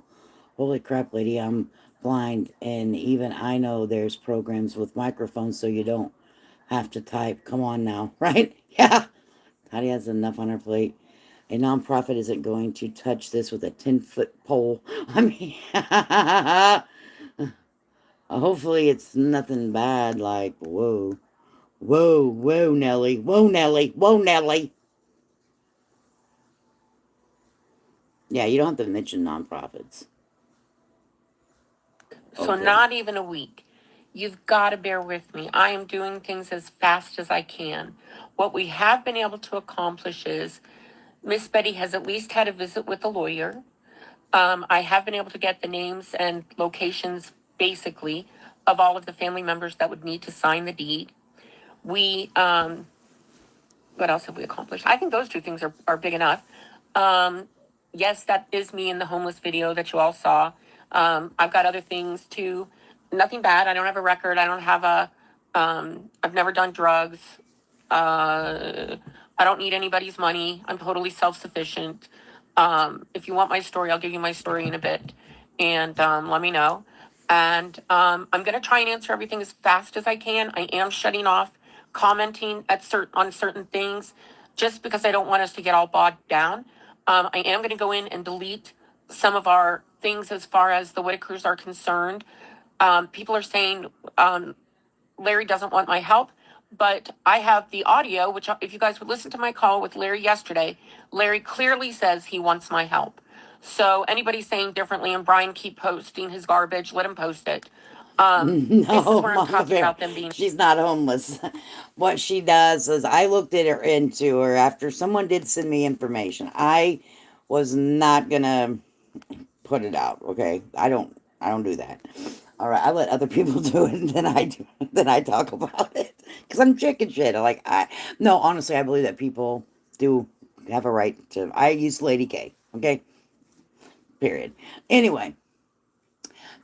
holy crap, lady. I'm blind, and even I know there's programs with microphones so you don't have to type. Come on now, right? Yeah. Patty has enough on her plate. A nonprofit isn't going to touch this with a 10-foot pole. I mean, hopefully it's nothing bad like, whoa, whoa, whoa, Nelly, whoa, Nelly, whoa, Nelly. Yeah, you don't have to mention nonprofits. So Okay. not even a week. You've got to bear with me. I am doing things as fast as I can. What we have been able to accomplish is Miss Betty has at least had a visit with a lawyer. I have been able to get the names and locations, basically, of all of the family members that would need to sign the deed. We, what else have we accomplished? I think those two things are big enough. Um, yes, that is me in the homeless video that you all saw. I've got other things too. Nothing bad. I don't have a record. I don't have I've never done drugs. Uh, I don't need anybody's money. I'm totally self sufficient. If you want my story, I'll give you my story in a bit, and let me know. And I'm going to try and answer everything as fast as I can. I am shutting off commenting on certain things, just because I don't want us to get all bogged down. I am going to go in and delete some of our things as far as the Whitakers are concerned. People are saying Larry doesn't want my help, but I have the audio, which, if you guys would listen to my call with Larry yesterday, Larry clearly says he wants my help. So anybody saying differently, and Brian keep posting his garbage, let him post it. This is No, where I'm Mama talking Bear, about them being. she's not homeless. What she does is, I looked at her into her after someone did send me information. I was not gonna put it out. Okay, I don't do that. All right, I let other people do it, and then I talk about it because I'm chicken shit. No, honestly, I believe that people do have a right to. I use Lady K. Okay, period. Anyway,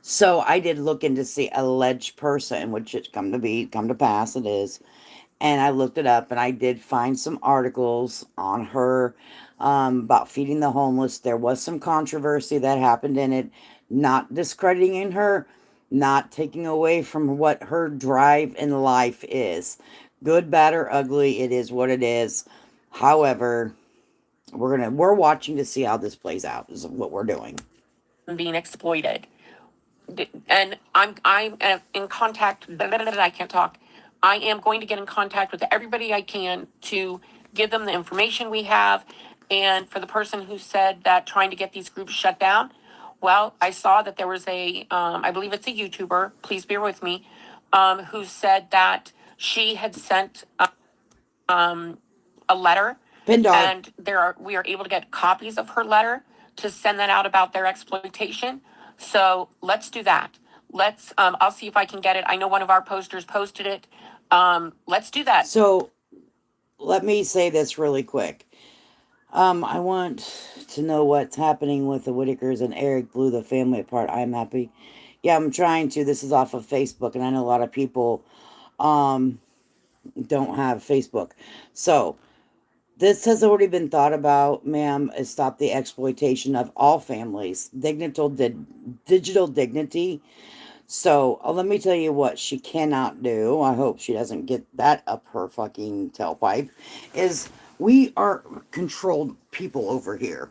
so I did look into see alleged person, which it's come to pass it is, and I looked it up, and I did find some articles on her about feeding the homeless. There was some controversy that happened in it, not discrediting her, not taking away from what her drive in life is. Good, bad, or ugly, it is what it is. However, we're watching to see how this plays out. Is what we're doing. Being exploited. And I'm in contact. I can't talk. I am going to get in contact with everybody I can to give them the information we have. And for the person who said that trying to get these groups shut down, well, I saw that there was I believe it's a YouTuber. Please bear with me, who said that she had sent a letter, Pindar. and we are able to get copies of her letter to send that out about their exploitation. So let's do that. I'll see if I can get it. I know one of our posters posted it. Let's do that. So let me say this really quick. I want to know what's happening with the Whitakers and Eric blew the family apart. I'm happy. Yeah, I'm trying to. This is off of Facebook, and I know a lot of people um don't have Facebook. So this has already been thought about, ma'am. Is stop the exploitation of all families. Digital dignity. So let me tell you what she cannot do. I hope she doesn't get that up her fucking tailpipe. Is we are controlled people over here.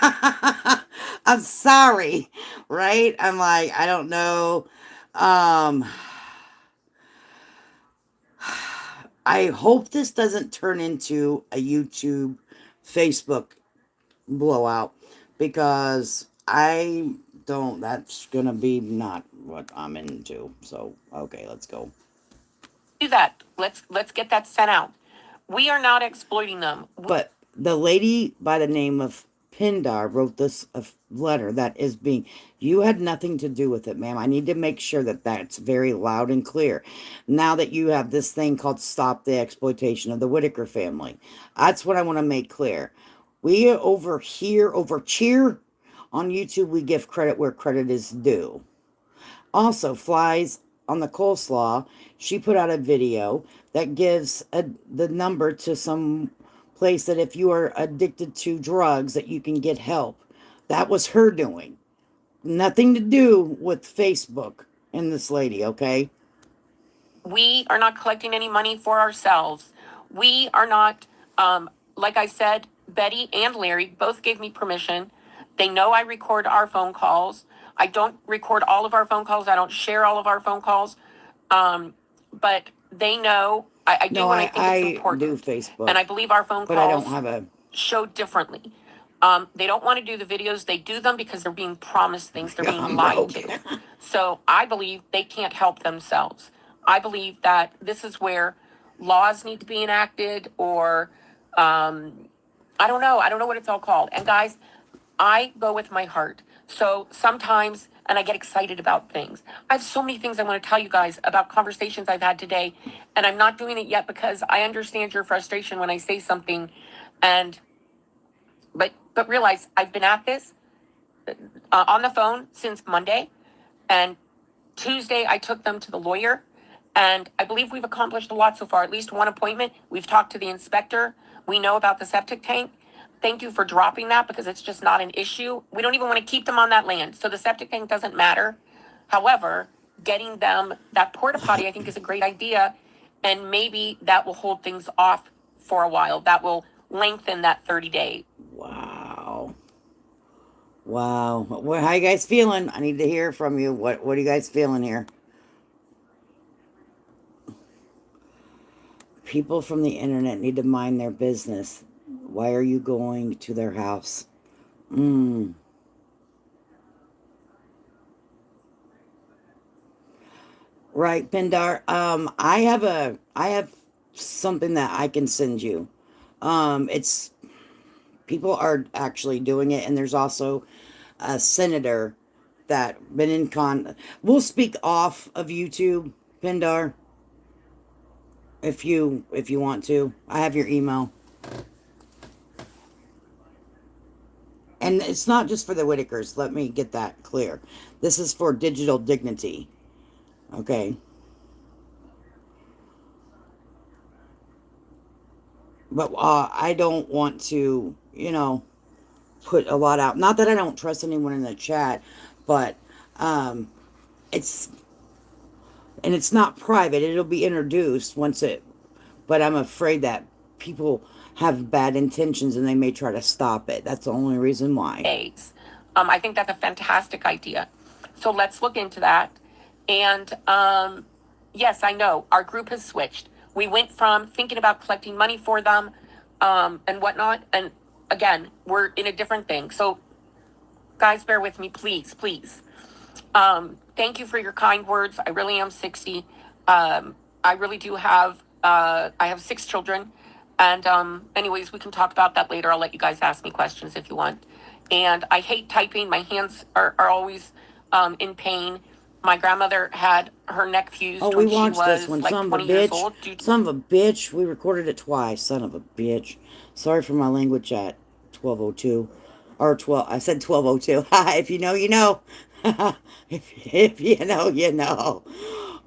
I'm sorry, right? I'm like, I don't know. Um, I hope this doesn't turn into a YouTube, Facebook blowout because I don't. That's gonna be not what I'm into. So okay, let's go. Do that. Let's get that sent out. We are not exploiting them. But the lady by the name of Pindar wrote this letter that is being, you had nothing to do with it, ma'am. I need to make sure that that's very loud and clear. Now that you have this thing called Stop the Exploitation of the Whitaker Family, that's what I want to make clear. We over here, over cheer on YouTube, we give credit where credit is due. Also, Flies on the Coleslaw, she put out a video that gives the number to some place that if you are addicted to drugs that you can get help. That was her doing. Nothing to do with Facebook and this lady, okay? We are not collecting any money for ourselves. We are not, like I said, Betty and Larry both gave me permission. They know I record our phone calls. I don't record all of our phone calls. I don't share all of our phone calls. But they know I do No, when I think it's I do important. Facebook, And I believe our phone but I don't calls have a. show differently. They don't want to do the videos. They do them because they're being promised things. They're being I'm lied broke. to. So I believe they can't help themselves. I believe that this is where laws need to be enacted, or I don't know. I don't know what it's all called. And guys, I go with my heart. So sometimes, and I get excited about things. I have so many things I want to tell you guys about conversations I've had today, and I'm not doing it yet because I understand your frustration when I say something, and but realize I've been at this on the phone since Monday, and Tuesday I took them to the lawyer, and I believe we've accomplished a lot so far. At least one appointment. We've talked to the inspector. We know about the septic tank. Thank you for dropping that because it's just not an issue. We don't even want to keep them on that land, so the septic tank doesn't matter. However, getting them that porta potty I think is a great idea, and maybe that will hold things off for a while. That will lengthen that 30-day. Wow. Wow. How you guys feeling? I need to hear from you. What are you guys feeling here? People from the internet need to mind their business. Why are you going to their house? Right, Pindar. I have something that I can send you. It's people are actually doing it, and there's also a senator that been in con. We'll speak off of YouTube, Pindar, if you want to. I have your email. And it's not just for the Whitakers. Let me get that clear. This is for digital dignity. Okay. But I don't want to, put a lot out. Not that I don't trust anyone in the chat, but it's and it's not private. It'll be introduced once it. But I'm afraid that people have bad intentions and they may try to stop it. That's the only reason why. Days. I think that's a fantastic idea. So let's look into that. And yes, I know our group has switched. We went from thinking about collecting money for them and whatnot. And again, we're in a different thing. So guys, bear with me, please, please. Thank you for your kind words. I really am 60. I really do have, I have 6 children. And anyways, we can talk about that later. I'll let you guys ask me questions if you want. And I hate typing. My hands are always in pain. My grandmother had her neck fused Oh, we when she watched this was one. like Son of a 20 years bitch. old. Son of a bitch. We recorded it twice. Son of a bitch. Sorry for my language at 12:02. Or 12. I said 12:02. If you know, you know. if you know, you know.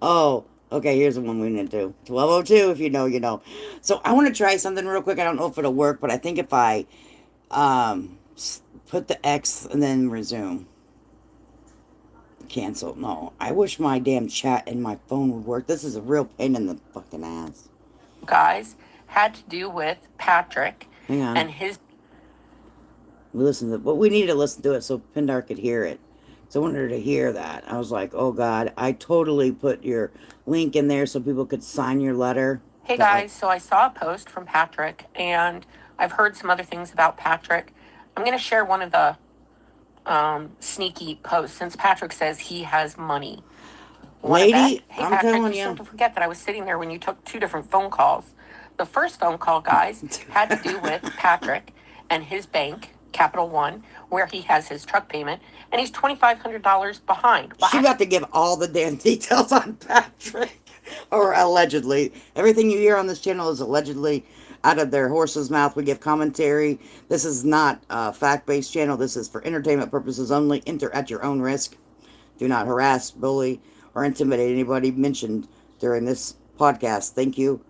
Oh, okay. Here's the one we need to do. 12:02. If you know, you know. So I want to try something real quick. I don't know if it'll work, but I think if I put the X and then resume. Cancel. No. I wish my damn chat and my phone would work. This is a real pain in the fucking ass. Guys, had to do with Patrick Hang on. and his. We listened to, but we needed to listen to it so Pindar could hear it. So I wanted her to hear that. I was like, oh God, I totally put your link in there so people could sign your letter. Hey guys, so I saw a post from Patrick, and I've heard some other things about Patrick. I'm going to share one of the sneaky posts since Patrick says he has money. Lady, hey, I'm Patrick, telling you you. don't forget that I was sitting there when you took 2 different phone calls. The first phone call, guys, had to do with Patrick and his bank Capital One, where he has his truck payment, and he's $2,500 behind. Well, She about to give all the damn details on Patrick. Or allegedly. Everything you hear on this channel is allegedly out of their horse's mouth. We give commentary. This is not a fact-based channel. This is for entertainment purposes only. Enter at your own risk. Do not harass, bully, or intimidate anybody mentioned during this podcast. Thank you.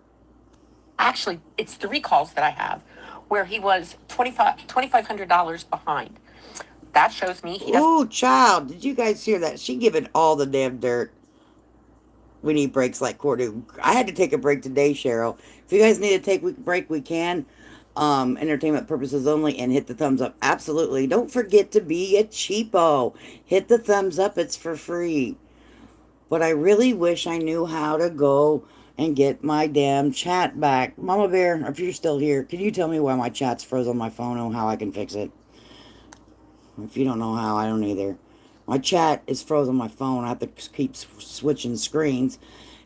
Actually, it's 3 calls that I have where he was $2,500 behind. That shows me he doesn't. Ooh, child. Did you guys hear that? She giving all the damn dirt. We need breaks like Cordu. I had to take a break today, Cheryl. If you guys need to take a break, we can. Entertainment purposes only, and hit the thumbs up. Absolutely. Don't forget to be a cheapo. Hit the thumbs up. It's for free. But I really wish I knew how to go and get my damn chat back. Mama Bear, if you're still here, can you tell me why my chat's froze on my phone and how I can fix it? If you don't know how, I don't either. My chat is frozen on my phone. I have to keep switching screens.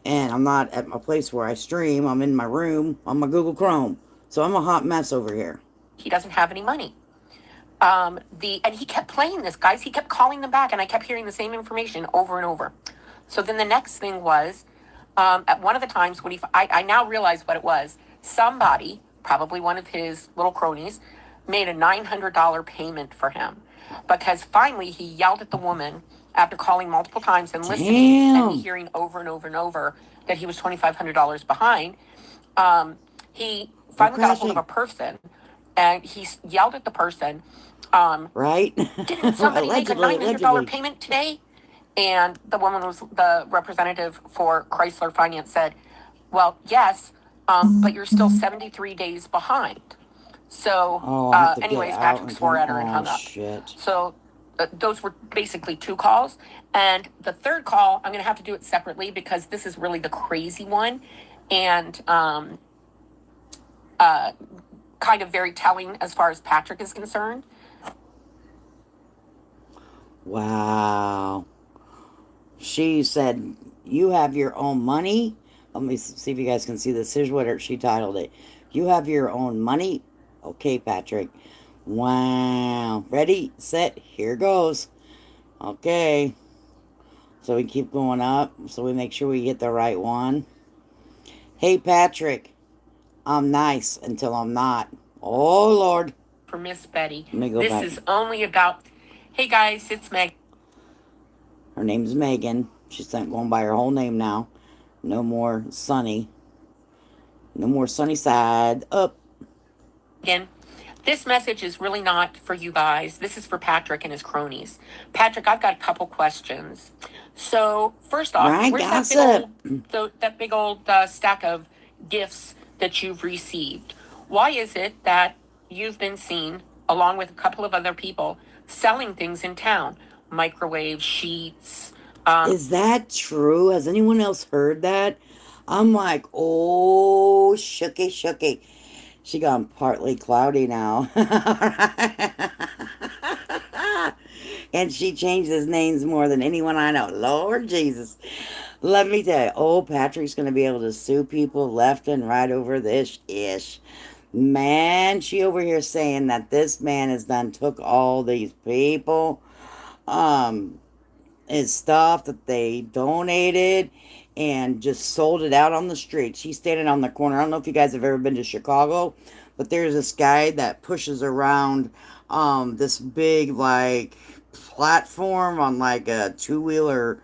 And I'm not at my place where I stream. I'm in my room on my Google Chrome. So I'm a hot mess over here. He doesn't have any money. And he kept playing this, guys. He kept calling them back, and I kept hearing the same information over and over. So then the next thing was, at one of the times when I now realize what it was. Somebody, probably one of his little cronies, made a $900 payment for him. Because finally he yelled at the woman after calling multiple times and listening and hearing over and over and over that he was $2,500 behind. He finally got a hold of a person, and he yelled at the person, right? Didn't somebody make a $900 payment today? And the woman was the representative for Chrysler Finance said, well, yes, but you're still 73 days behind. So, anyways, Patrick swore at her and hung up. Shit. So, those were basically 2 calls. And the third call, I'm going to have to do it separately because this is really the crazy one. And kind of very telling as far as Patrick is concerned. Wow. She said, you have your own money. Let me see if you guys can see this. Here's what she titled it. You have your own money. Okay, Patrick. Wow. Ready, set, here goes. Okay. So we keep going up. So we make sure we get the right one. Hey, Patrick. I'm nice until I'm not. Oh, Lord. For Miss Betty. Let me go back. This is only about... Hey, guys, it's Meg. Her name's Megan. She's not going by her whole name now. No more Sunny. No more Sunny side up. Again, this message is really not for you guys. This is for Patrick and his cronies. Patrick, I've got a couple questions. So, first off, where's that big old stack of gifts that you've received? Why is it that you've been seen, along with a couple of other people, selling things in town? Microwave sheets. Is that true? Has anyone else heard that? I'm like, oh, shooky. She gone partly cloudy now. And she changed his names more than anyone I know. Lord Jesus. Let me tell you, old Patrick's going to be able to sue people left and right over this ish. Man, she over here saying that this man has done took all these people, his stuff that they donated and just sold it out on the street. She's standing on the corner. I don't know if you guys have ever been to Chicago, but there's this guy that pushes around this big like platform on like a 2-wheeler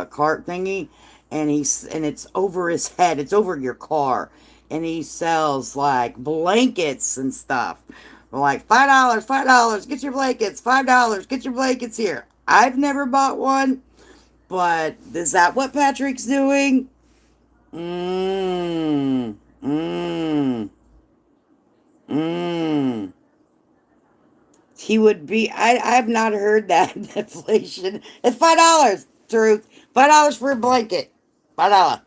cart thingy, and it's over his head. It's over your car, and he sells like blankets and stuff. Like $5, get your blankets. $5, get your blankets here. I've never bought one, but is that what Patrick's doing? He would be. I have not heard that inflation. It's $5. Truth. $5 for a blanket. $5.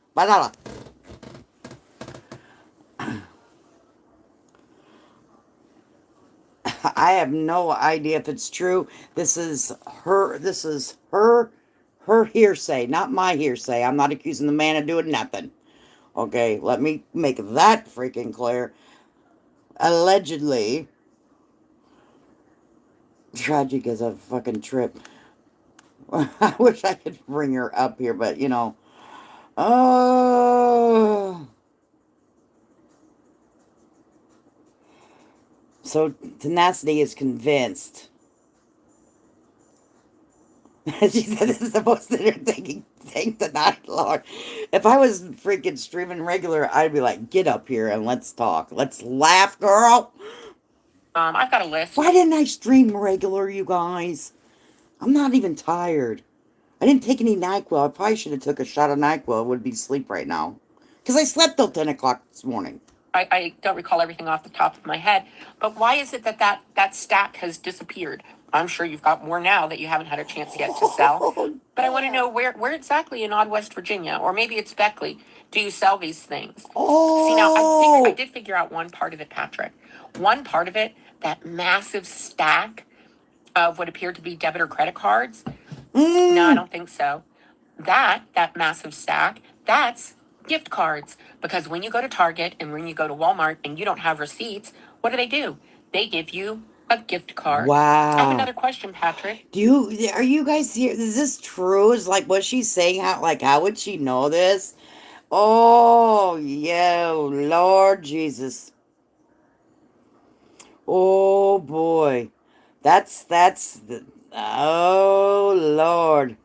I have no idea if it's true. This is her hearsay, not my hearsay. I'm not accusing the man of doing nothing. Okay, let me make that freaking clear. Allegedly, Tragic as a fucking trip. I wish I could bring her up here, but you know. Oh. So Tenacity is convinced. She said this is the most entertaining thing tonight, Lord. If I was freaking streaming regular, I'd be like, get up here and let's talk. Let's laugh, girl. I've got a list. Why didn't I stream regular, you guys? I'm not even tired. I didn't take any NyQuil. I probably should have took a shot of NyQuil. I would be asleep right now. Because I slept till 10 o'clock this morning. I don't recall everything off the top of my head, but why is it that stack has disappeared? I'm sure you've got more now that you haven't had a chance yet to sell. But I want to know where exactly in odd West Virginia, or maybe it's Beckley, do you sell these things? Oh. See, now I did figure out one part of it, Patrick. One part of it, that massive stack of what appeared to be debit or credit cards. No, I don't think so. That massive stack, that's gift cards. Because when you go to Target and when you go to Walmart and you don't have receipts, what do? They give you a gift card. Wow. I have another question, Patrick. Are you guys here? Is this true? Is like what she's saying? How would she know this? Oh, yeah, Lord Jesus. Oh boy. Oh Lord.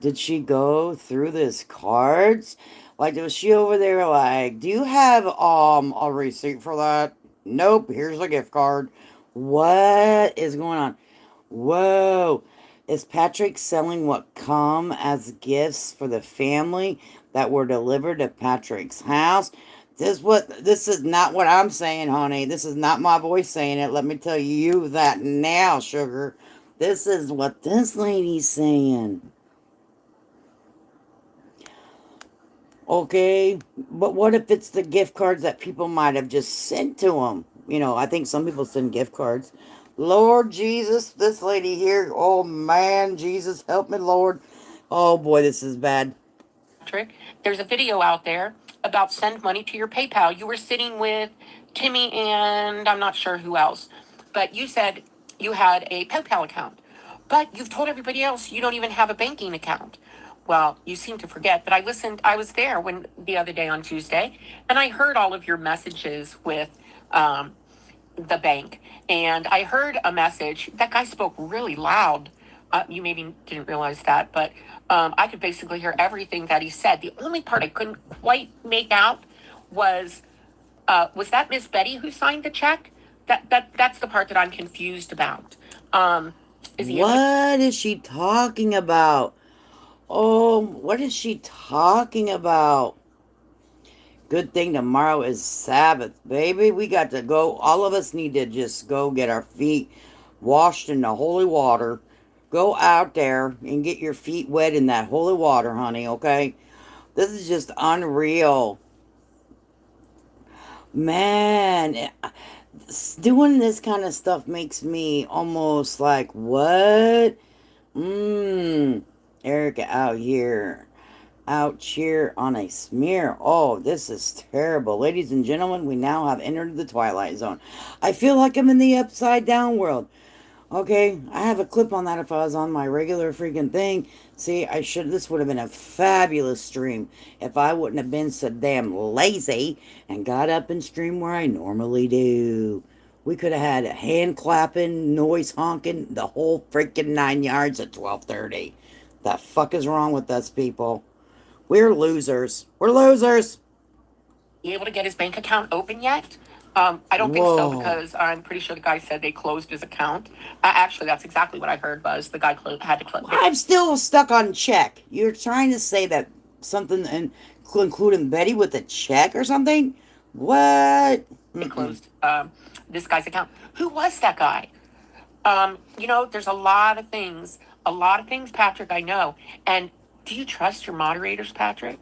Did she go through this cards? Like, was she over there like, do you have a receipt for that? Nope, here's a gift card. What is going on? Whoa. Is Patrick selling what come as gifts for the family that were delivered to Patrick's house? This is not what I'm saying, honey. This is not my voice saying it. Let me tell you that now, sugar. This is what this lady's saying. Okay, but what if it's the gift cards that people might have just sent to them? You know, I think some people send gift cards. Lord Jesus, this lady here, oh man, Jesus, help me, Lord. Oh boy, this is bad. Patrick, there's a video out there about send money to your PayPal. You were sitting with Timmy and I'm not sure who else, but you said you had a PayPal account, but you've told everybody else you don't even have a banking account. Well, you seem to forget, but I was there the other day on Tuesday, and I heard all of your messages with the bank. And I heard a message. That guy spoke really loud. You maybe didn't realize that, but I could basically hear everything that he said. The only part I couldn't quite make out was that Miss Betty who signed the check? That's the part that I'm confused about. What is she talking about? Oh, what is she talking about? Good thing tomorrow is Sabbath, baby. We got to go. All of us need to just go get our feet washed in the holy water. Go out there and get your feet wet in that holy water, honey, okay? This is just unreal. Man, doing this kind of stuff makes me almost like, what? Erica out here on a smear. Oh, this is terrible. Ladies and gentlemen, we now have entered the Twilight Zone. I feel like I'm in the upside down world. Okay, I have a clip on that if I was on my regular freaking thing. See, this would have been a fabulous stream if I wouldn't have been so damn lazy and got up and streamed where I normally do. We could have had a hand clapping, noise honking, the whole freaking 9 yards at 12:30. The fuck is wrong with us people? We're losers. We're losers. You able to get his bank account open yet? I don't think so because I'm pretty sure the guy said they closed his account. Actually, that's exactly what I heard was the guy had to close. I'm still stuck on check. You're trying to say that something including Betty with a check or something? What? They closed this guy's account. Who was that guy? There's a lot of things, Patrick, I know. And do you trust your moderators, Patrick?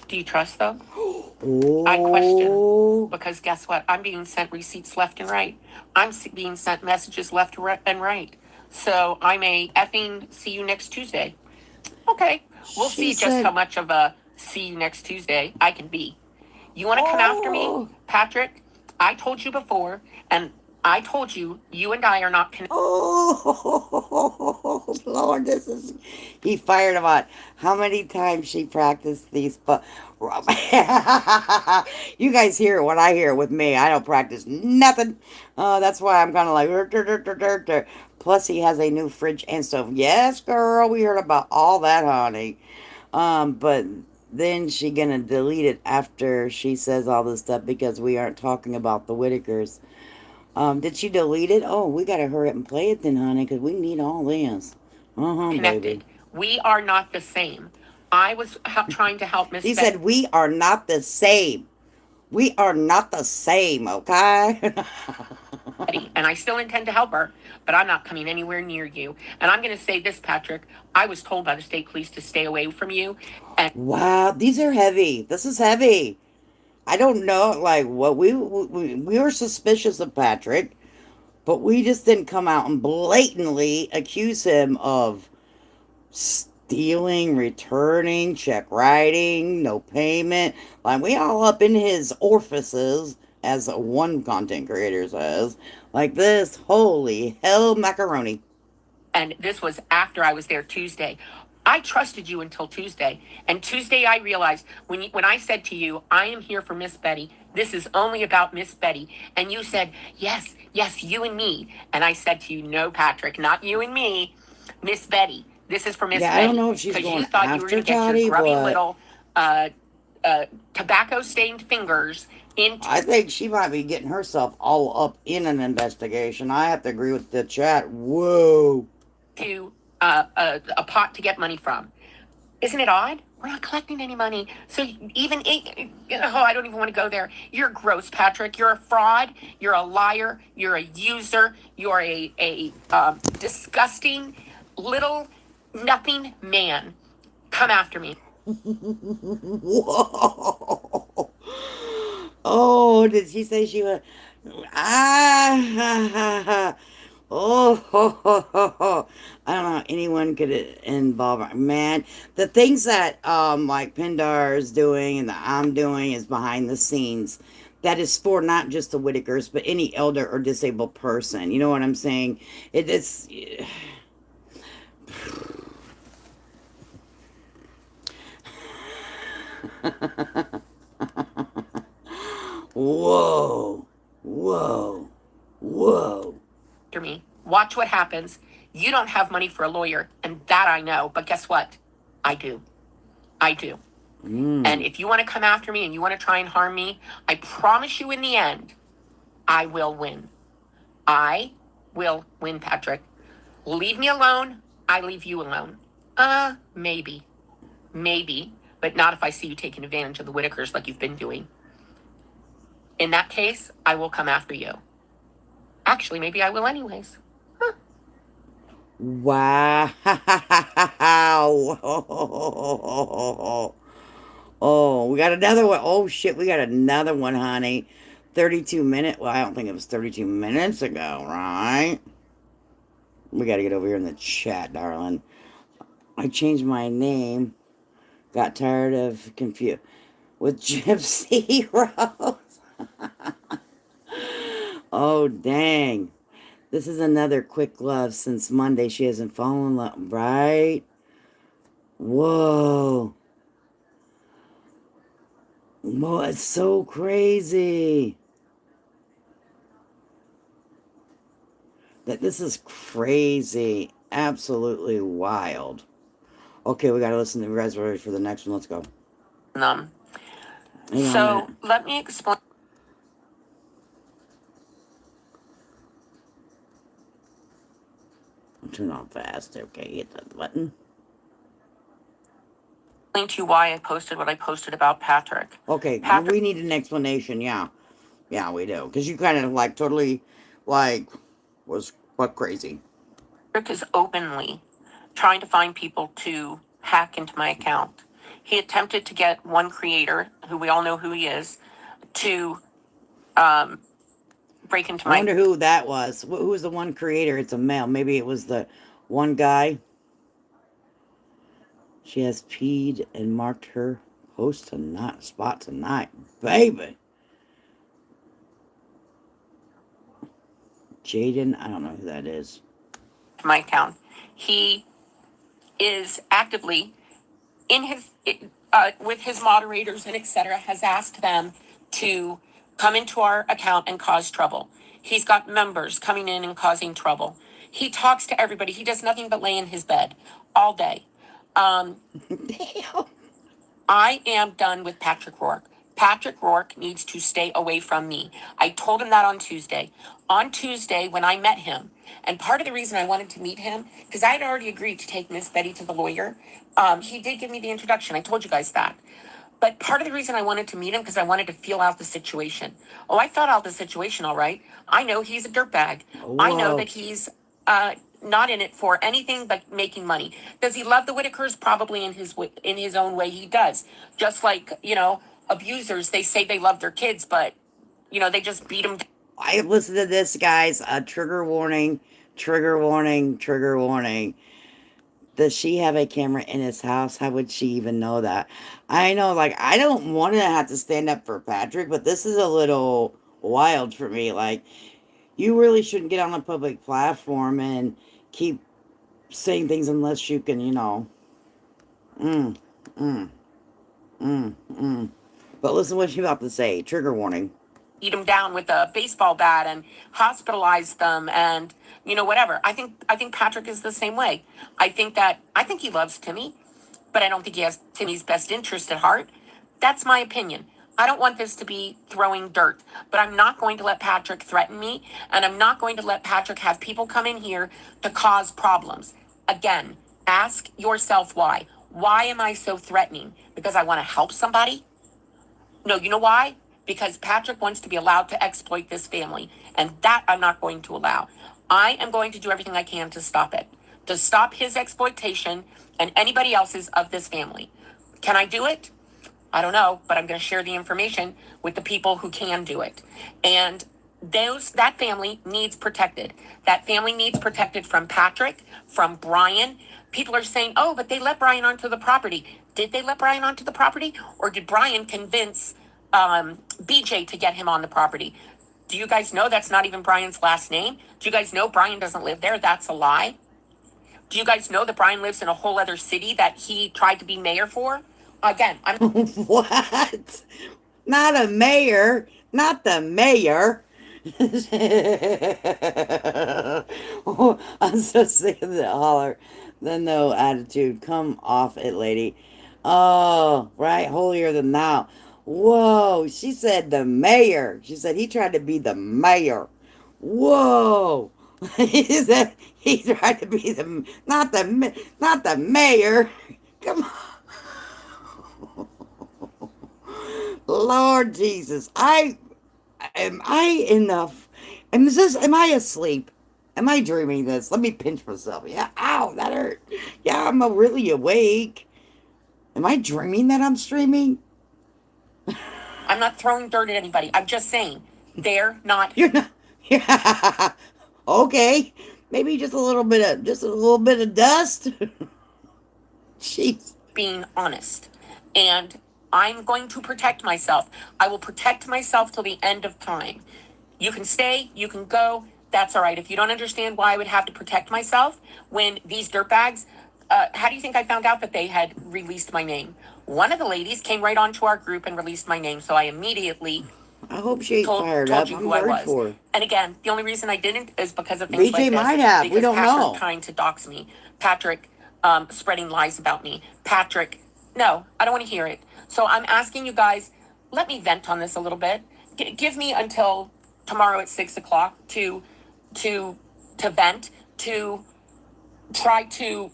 Do you trust them? Oh. I question, because guess what? I'm being sent receipts left and right. I'm being sent messages left and right. So I may effing see you next Tuesday. Okay, we'll see just how much of a see you next Tuesday I can be. You want to come after me, Patrick? I told you before, and I told you, you and I are not connected. Oh, Lord, this is. He fired him on. How many times she practiced these? But you guys hear it when I hear it with me. I don't practice nothing. That's why I'm kind of like. Plus, he has a new fridge and stove. Yes, girl, we heard about all that, honey. But then she gonna delete it after she says all this stuff because we aren't talking about the Whitakers. Did she delete it? Oh, we gotta hurry up and play it then, honey, because we need all this. Baby. We are not the same. I was trying to help Miss He said we are not the same. We are not the same, okay? Betty, and I still intend to help her, but I'm not coming anywhere near you. And I'm going to say this, Patrick. I was told by the state police to stay away from you. And wow, these are heavy. This is heavy. I don't know, like, what we were suspicious of Patrick, but we just didn't come out and blatantly accuse him of stealing, returning, check writing, no payment. Like, we all up in his orifices, as one content creator says. Like this, holy hell macaroni. And this was after I was there Tuesday. I trusted you until Tuesday. And Tuesday I realized when I said to you, I am here for Miss Betty. This is only about Miss Betty. And you said, yes, yes, you and me. And I said to you, no, Patrick, not you and me. Miss Betty. This is for Miss Betty. I don't know if she's going you thought you were going to get your grubby little tobacco-stained fingers into. I think she might be getting herself all up in an investigation. I have to agree with the chat. Whoa. To a pot to get money from. Isn't it odd? We're not collecting any money. So even, I don't even want to go there. You're gross, Patrick. You're a fraud. You're a liar. You're a user. You're a disgusting little nothing man. Come after me. Whoa. Oh, did she say she was? Ah, oh, ho, ho, ho, ho. I don't know how anyone could involve. Man, the things that like Pindar is doing and that I'm doing is behind the scenes. That is for not just the Whitakers, but any elder or disabled person. You know what I'm saying? It's. Whoa, whoa, whoa. After me. Watch what happens. You don't have money for a lawyer, and that I know. But guess what? I do. I do. And if you want to come after me and you want to try and harm me, I promise you in the end, I will win. I will win, Patrick. Leave me alone. I leave you alone. Maybe. Maybe. But not if I see you taking advantage of the Whitakers like you've been doing. In that case, I will come after you. Actually, maybe I will anyways. Huh. Wow. Oh, we got another one. Oh, shit, we got another one, honey. 32 minutes. Well, I don't think it was 32 minutes ago, right? We got to get over here in the chat, darling. I changed my name. Got tired of confused with Gypsy Rose. Oh, dang. This is another quick love since Monday. She hasn't fallen in love, right? Whoa. Whoa, it's so crazy. This is crazy. Absolutely wild. Okay, we got to listen to the guys ready for the next one. Let's go. So let me explain. Turn on fast. Okay, hit that button. To you why I posted what I posted about Patrick. Okay, Patrick, we need an explanation. Yeah, we do, because you kind of like totally like was what crazy. Patrick is openly trying to find people to hack into my account. He attempted to get one creator, who we all know who he is, to break into my. I wonder who that was. Who was the one creator? It's a male. Maybe it was the one guy. She has peed and marked her post tonight, spot tonight, baby. Jaden, I don't know who that is. My town. He is actively in his with his moderators and etc. has asked them to come into our account and cause trouble. He's got members coming in and causing trouble. He talks to everybody. He does nothing but lay in his bed all day. Damn. I am done with Patrick Rourke. Patrick Rourke needs to stay away from me. I told him that on Tuesday. On Tuesday, when I met him, and part of the reason I wanted to meet him, because I had already agreed to take Miss Betty to the lawyer, he did give me the introduction. I told you guys that. But part of the reason I wanted to meet him, because I wanted to feel out the situation. Oh, I felt out the situation all right. I know he's a dirtbag. I know Whoa. that he's not in it for anything but making money. Does he love the Whitakers? Probably in his own way he does. Just like, abusers, they say they love their kids, but they just beat them. I listened to this, guys. Trigger warning, trigger warning, trigger warning. Does she have a camera in his house? How would she even know that? I know, like, I don't want to have to stand up for Patrick, but this is a little wild for me. Like, you really shouldn't get on a public platform and keep saying things unless you can, Mm, mm, mm. But listen to what she's about to say. Trigger warning. Beat them down with a baseball bat and hospitalize them and whatever. I think Patrick is the same way. I think he loves Timmy, but I don't think he has Timmy's best interest at heart. That's my opinion. I don't want this to be throwing dirt, but I'm not going to let Patrick threaten me, and I'm not going to let Patrick have people come in here to cause problems. Again, ask yourself why. Why am I so threatening? Because I want to help somebody? No, you know why? Because Patrick wants to be allowed to exploit this family, and that I'm not going to allow. I am going to do everything I can to stop it, to stop his exploitation and anybody else's of this family. Can I do it? I don't know, but I'm going to share the information with the people who can do it. And that family needs protected. That family needs protected from Patrick, from Brian. People are saying, oh, but they let Brian onto the property. Did they let Brian onto the property? Or did Brian convince BJ to get him on the property? Do you guys know that's not even Brian's last name? Do you guys know Brian doesn't live there? That's a lie. Do you guys know that Brian lives in a whole other city that he tried to be mayor for? Again, I'm What? Not a mayor. Not the mayor. Oh, I'm so sick of that holler. The no attitude. Come off it, lady. Oh, right. Holier than thou. Whoa. She said the mayor. She said he tried to be the mayor. Whoa. He said he tried to be not the mayor. Come on. Lord Jesus, I enough? Am I asleep? Am I dreaming this? Let me pinch myself. Yeah, ow, that hurt. Yeah, I'm really awake. Am I dreaming that I'm streaming? not throwing dirt at anybody. I'm just saying they're not You're not. Yeah. Okay. Maybe just a little bit of dust. Jeez. being honest. And I'm going to protect myself. I will protect myself till the end of time. You can stay, you can go. That's all right. If you don't understand why I would have to protect myself when these dirtbags, how do you think I found out that they had released my name? One of the ladies came right onto our group and released my name. So I immediately I hope she ain't fired told up. you I'm who I worried was. for her. And again, the only reason I didn't is because of things BJ like this. might have. We Because don't Patrick know. trying to dox me. Patrick spreading lies about me. Patrick, no, I don't want to hear it. So I'm asking you guys, let me vent on this a little bit. Give me until tomorrow at 6 o'clock to vent, to try to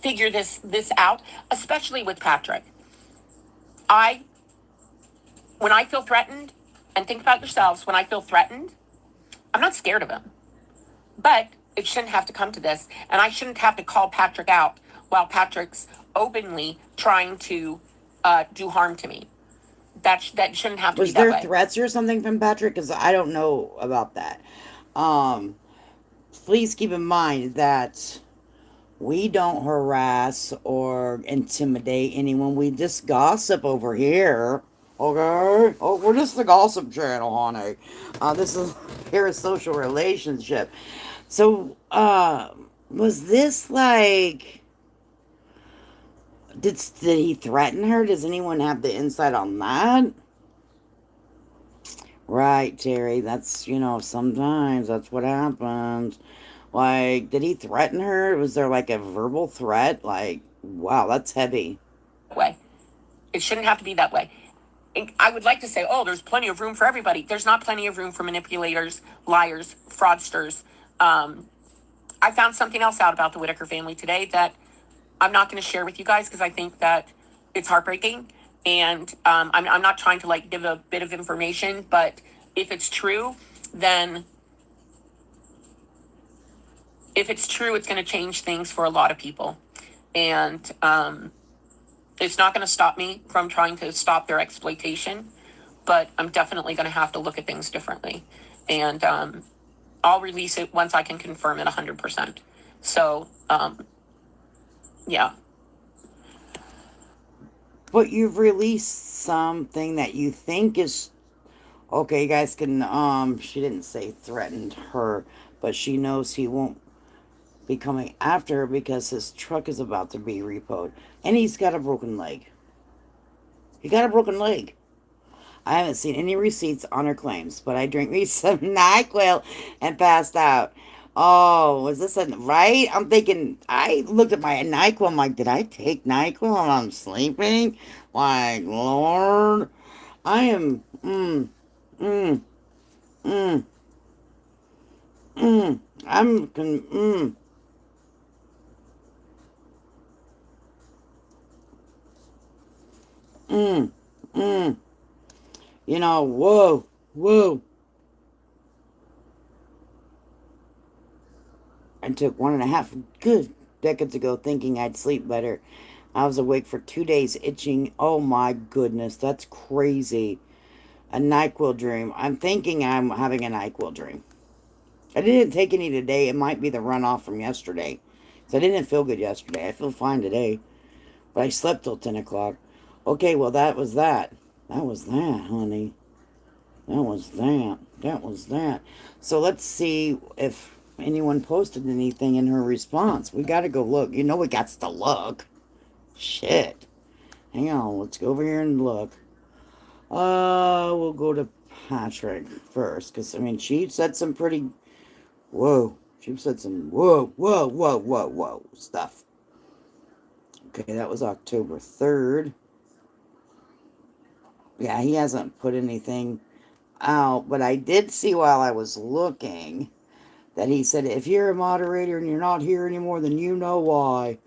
figure this out, especially with Patrick. When I feel threatened, and think about yourselves, when I feel threatened, I'm not scared of him. But it shouldn't have to come to this, and I shouldn't have to call Patrick out while Patrick's openly trying to do harm to me. That shouldn't have to Was be that there way. threats or something from Patrick? Because I don't know about that. Um, please keep in mind that we don't harass or intimidate anyone. We just gossip over here. Okay. Oh, we're just the gossip channel, honey. This is parasocial relationship. So, was this like? Did he threaten her? Does anyone have the insight on that? Right, Terry. That's sometimes that's what happens. Like, did he threaten her? Was there like a verbal threat? Like, wow, that's heavy. Way. It shouldn't have to be that way. I would like to say, oh, there's plenty of room for everybody. There's not plenty of room for manipulators, liars, fraudsters. I found something else out about the Whitaker family today that I'm not going to share with you guys because I think that it's heartbreaking. And I'm not trying to like give a bit of information, but if it's true, then if it's true, it's going to change things for a lot of people. And it's not going to stop me from trying to stop their exploitation, but I'm definitely going to have to look at things differently. And I'll release it once I can confirm it 100%. So, yeah. But you've released something that you think is okay. You guys can. She didn't say threatened her, but she knows he won't be coming after her because his truck is about to be repoed, and he's got a broken leg. He got a broken leg. I haven't seen any receipts on her claims, but I drank me some NyQuil and passed out. Oh, was this a right? I'm thinking, I looked at my NyQuil. I'm like, did I take NyQuil while I'm sleeping? Like, Lord, I am, mm, mm, mm. Mm, mm. Whoa, whoa. I took 1.5 good decades ago thinking I'd sleep better. I was awake for 2 days itching. Oh my goodness, that's crazy. A NyQuil dream. I'm thinking I'm having a NyQuil dream. I didn't take any today. It might be the runoff from yesterday. So I didn't feel good yesterday. I feel fine today. But I slept till 10 o'clock. Okay, well, that was that. That was that, honey. That was that. That was that. So let's see if anyone posted anything in her response. We got to go look. We got to look. Shit. Hang on. Let's go over here and look. We'll go to Patrick first. Because, she said some pretty. Whoa. She said some whoa, whoa, whoa, whoa, whoa stuff. Okay, that was October 3rd. Yeah, he hasn't put anything out. But I did see while I was looking that he said, if you're a moderator and you're not here anymore, then you know why.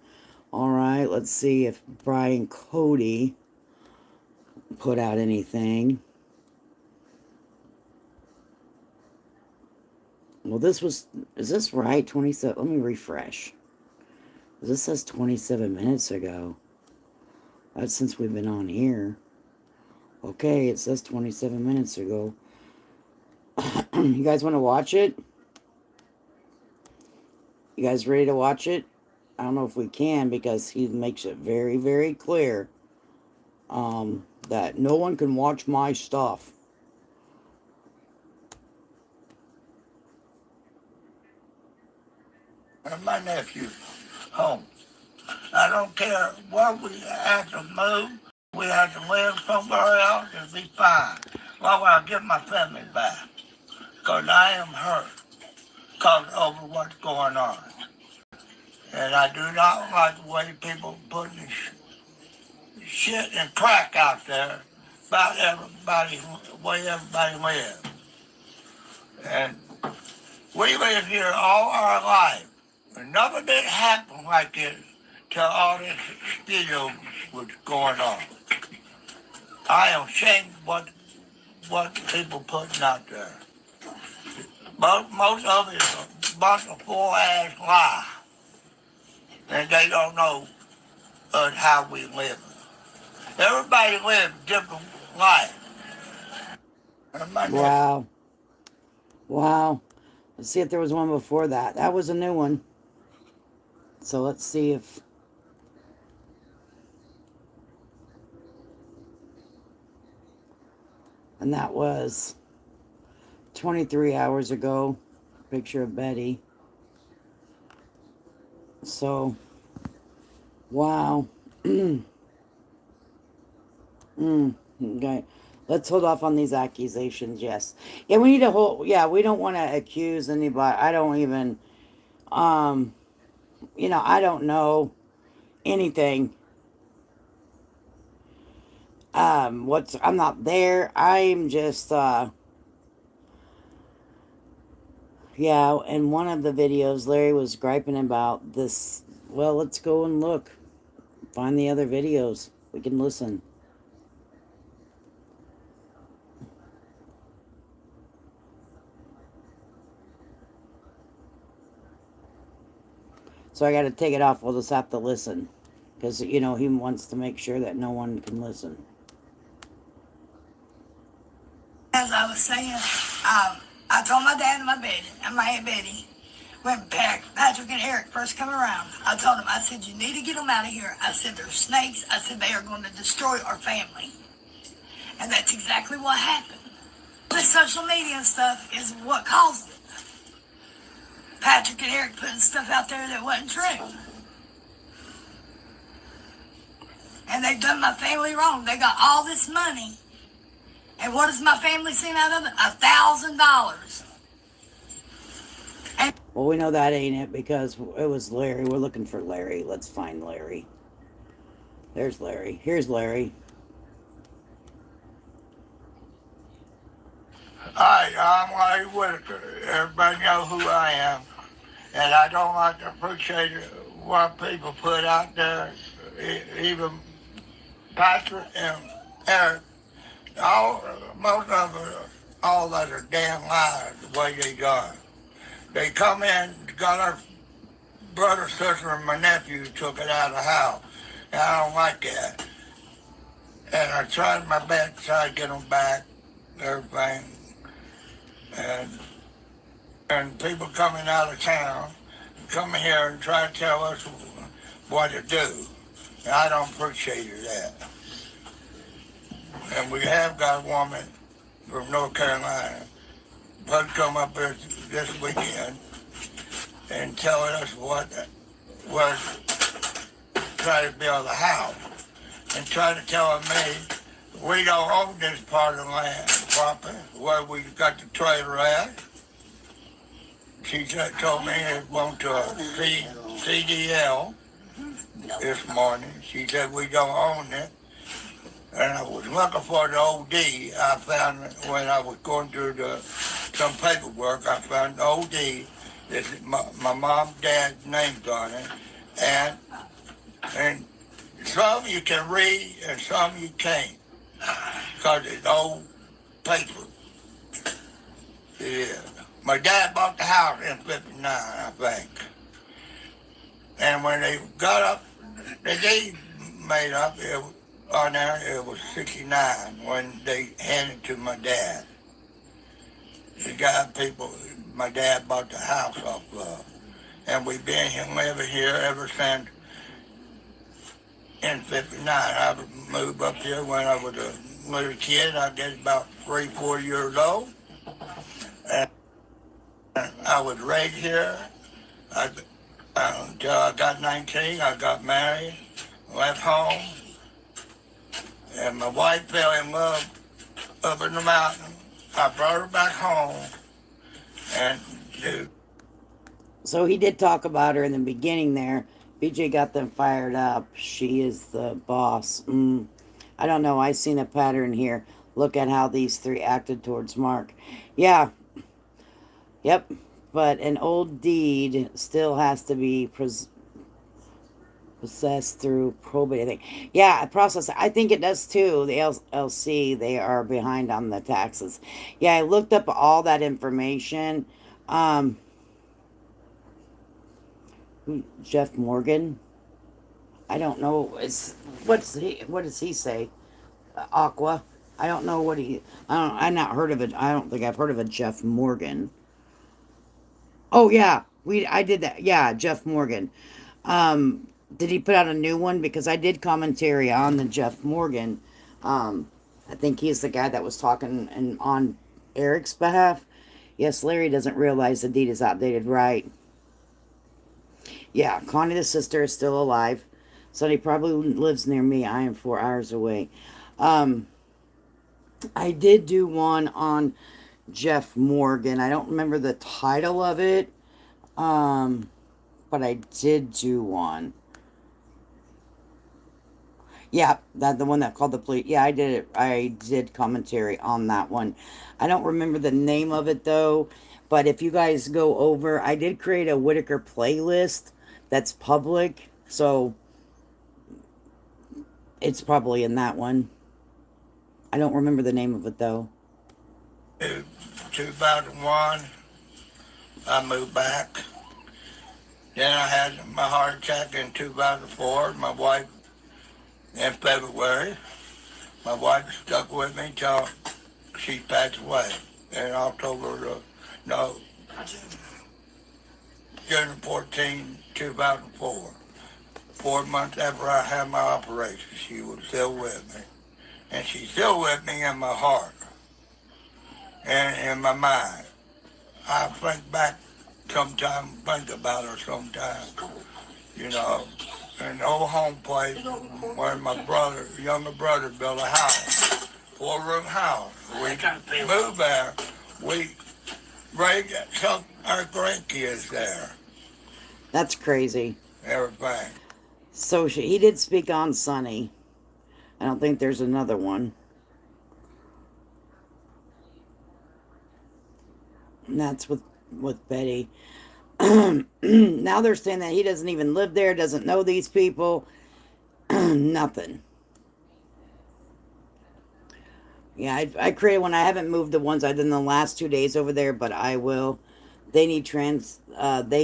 All right, let's see if Brian Cody put out anything. Well, is this right? 27, let me refresh. This says 27 minutes ago. That's since we've been on here. Okay, it says 27 minutes ago. You guys want to watch it? You guys ready to watch it? I don't know if we can because he makes it very, very clear that no one can watch my stuff. My nephew home. I don't care where we have to move. We have to live somewhere else and be fine. Well, I get my family back. Because I am hurt because over what's going on. And I do not like the way people putting shit and crack out there about everybody, the way everybody lives. And we live here all our life. And nothing did happen like this till all this studio was going on. I am ashamed what people putting out there. Most of it is a bunch of full-ass lies. And they don't know how we live. Everybody lives different life. Wow. Wow. Let's see if there was one before that. That was a new one. So let's see if. And that was 23 hours ago. Picture of Betty. So, wow. Okay. Let's hold off on these accusations. Yes. Yeah, we need to hold. Yeah, we don't want to accuse anybody. I don't even, um, I don't know anything. I'm not there. I'm just, yeah, in one of the videos, Larry was griping about this. Well, let's go and look. Find the other videos. We can listen. So I got to take it off. We'll just have to listen. Because, he wants to make sure that no one can listen. As I was saying, I told my dad and my Aunt Betty, when Patrick and Eric first come around, I told them, I said, you need to get them out of here. I said, they're snakes. I said, they are going to destroy our family. And that's exactly what happened. The social media stuff is what caused it. Patrick and Eric putting stuff out there that wasn't true. And they've done my family wrong. They got all this money. And what has my family seen out of it? $1,000. Well, we know that ain't it because it was Larry. We're looking for Larry. Let's find Larry. There's Larry. Here's Larry. Hi, I'm Larry Whitaker. Everybody know who I am. And I don't like to appreciate what people put out there. Even Patrick and Eric, most of them, all that are damn liars the way they are. They come in, got our brother, sister, and my nephew took it out of the house. And I don't like that. And I tried my best to try to get them back, everything. And people coming out of town, coming here and try to tell us what to do. And I don't appreciate that. And we have got a woman from North Carolina who come up here this weekend and telling us what was trying to build a house and trying to tell me we don't own this part of the land property where we got the trailer at. She just told me it went to a CDL this morning. She said we don't own it. And I was looking for the OD. I found it when I was going through some paperwork. I found the OD. This is my mom, dad's name's on it. And some you can read and some you can't. Because it's old paper. Yeah. My dad bought the house in '59, I think. And when they got up, the deed made up, on there, it was '69 when they handed it to my dad. The guy people, my dad bought the house off of. And we've been here, living here ever since in '59. I moved up here when I was a little kid. I guess about 3, 4 years old. And I was raised here until I got 19. I got married, left home, and my wife fell in love up in the mountain. I brought her back home, and dude. So he did talk about her in the beginning there. BJ got them fired up. She is the boss. I don't know. I seen a pattern here. Look at how these three acted towards Mark. Yeah. Yep. But an old deed still has to be possessed through probate, I think. Yeah, process. I think it does too. The LLC, they are behind on the taxes. Yeah, I looked up all that information. Jeff Morgan. I don't know. What does he say? Aqua. I don't know what he. I've not heard of it. I don't think I've heard of a Jeff Morgan. Oh yeah, I did that. Yeah, Jeff Morgan. Did he put out a new one? Because I did commentary on the Jeff Morgan. I think he's the guy that was talking and on Eric's behalf. Yes, Larry doesn't realize the deed is outdated, right? Yeah, Connie the sister is still alive. Sonny probably lives near me. I am 4 hours away. Um, I did do one on Jeff Morgan. I don't remember the title of it, but I did do one. Yeah, that the one that called the police. Yeah, I did it. I did commentary on that one. I don't remember the name of it though. But if you guys go over, I did create a Whitaker playlist that's public, so it's probably in that one. I don't remember the name of it though. In 2001, I moved back. Then I had my heart attack in 2004. My wife, in February, my wife stuck with me till she passed away in October, no, June 14, 2004. 4 months after I had my operation, she was still with me. And she's still with me in my heart and in my mind. I think back sometimes, think about her sometimes, you know, in the old home place where my brother, younger brother built a house, 4-room house. We moved there. We raised some our grandkids there. That's crazy. Everything. So he did speak on Sonny. I don't think there's another one. And that's with Betty. Now they're saying that he doesn't even live there, doesn't know these people. Nothing. Yeah, I created one. I haven't moved the ones I did in the last 2 days over there, but I will. They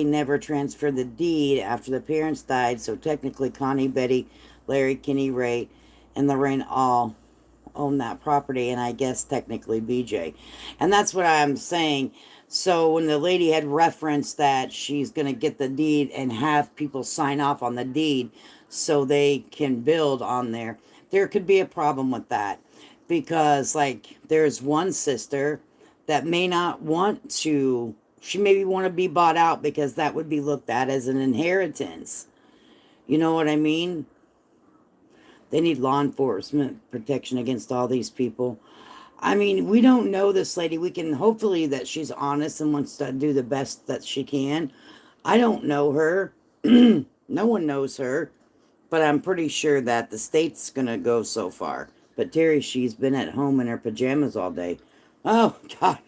never transferred the deed after the parents died, so technically Connie, Betty, Larry, Kenny, Ray, and Lorraine all own that property, and I guess technically BJ. And that's what I'm saying. So when the lady had referenced that she's going to get the deed and have people sign off on the deed so they can build on there could be a problem with that. Because, like, there's one sister that may not want to, she maybe want to be bought out because that would be looked at as an inheritance. You know what I mean? They need law enforcement protection against all these people. I mean, we don't know this lady. We can hopefully that she's honest and wants to do the best that she can. I don't know her. No one knows her. But I'm pretty sure that the state's going to go so far. But Terry, she's been at home in her pajamas all day. Oh, God.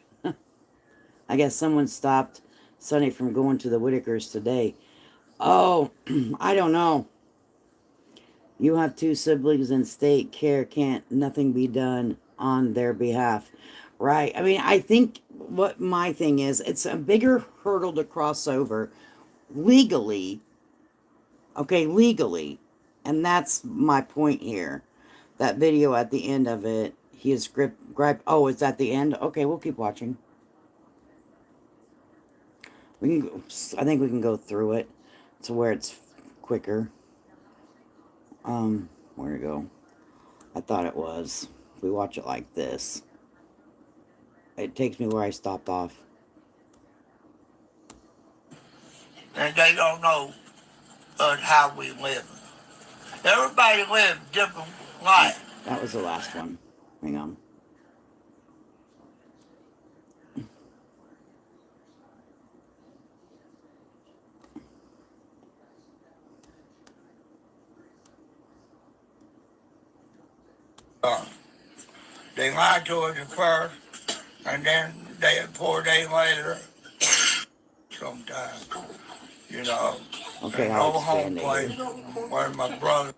I guess someone stopped Sonny from going to the Whitakers today. Oh, I don't know. You have 2 siblings in state care. Can't nothing be done on their behalf? Right. I mean, I think what my thing is, it's a bigger hurdle to cross over legally. Okay, legally. And that's my point here. That video at the end of it, he is griped. Oh, it's at the end? Okay, we'll keep watching. We can. I think we can go through it to where it's quicker. Where to go? I thought it was. If we watch it like this, it takes me where I stopped off. And they don't know how we live. Everybody lives different lives. That was the last one. Hang on. They lied to us at first, and then 4 days later, sometimes, you know, Okay, an I'll old home expand it place here. where my brother.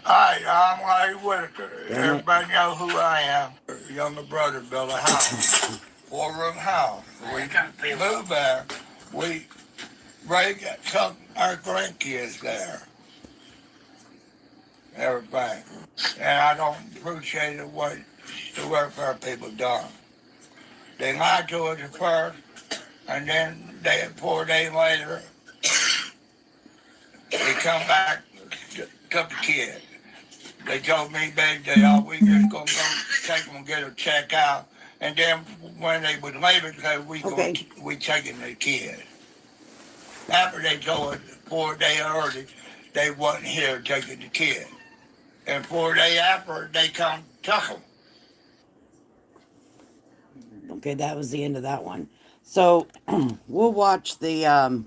Hi, I'm Larry Whitaker. Everybody know who I am. Younger brother built a house, 4-room house. We moved there. We raised some our grandkids there. Everything. And I don't appreciate what the welfare people done. They lied to us at first, and then 4 days later, they come back, took the kid. They told me they always just gonna go take them and get a check out, and then when they would leave it, say we taking the kid. After they told us 4 days early, they wasn't here taking the kid, and 4 days after they come took them. Okay, that was the end of that one. So we'll watch the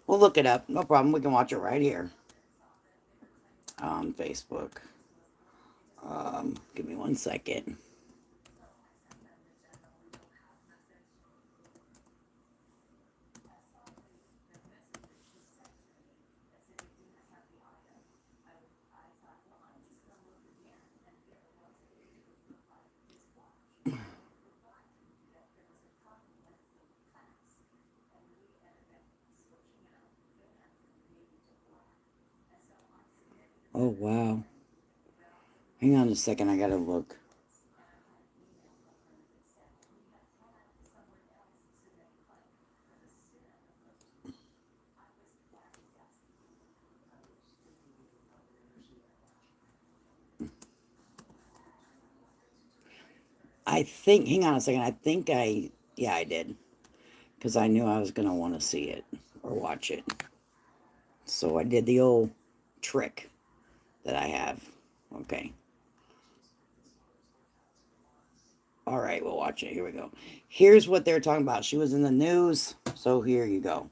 we'll look it up. No problem. We can watch it right here on Facebook. Give me 1 second. Oh, wow. Hang on a second. I gotta look. I think, hang on a second. Yeah, I did. Because I knew I was going to want to see it or watch it. So I did the old trick that I have. Okay. All right, we'll watch it. Here we go. Here's what they're talking about. She was in the news. So here you go.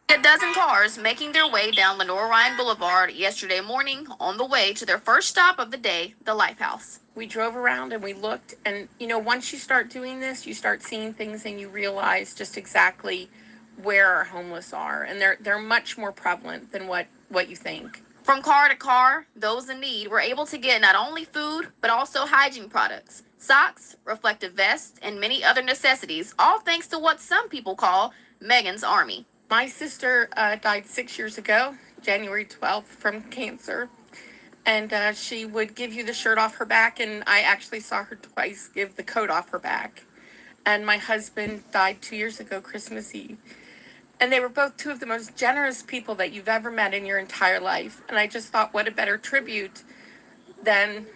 A dozen cars making their way down Lenore Ryan Boulevard yesterday morning on the way to their first stop of the day, the Lifehouse. We drove around and we looked, and once you start doing this, you start seeing things and you realize just exactly where our homeless are, and they're much more prevalent than what you think. From car to car, those in need were able to get not only food, but also hygiene products, socks, reflective vests, and many other necessities, all thanks to what some people call Megan's Army. My sister died 6 years ago, January 12th, from cancer. And she would give you the shirt off her back, and I actually saw her twice give the coat off her back. And my husband died 2 years ago, Christmas Eve. And they were both two of the most generous people that you've ever met in your entire life. And I just thought, what a better tribute than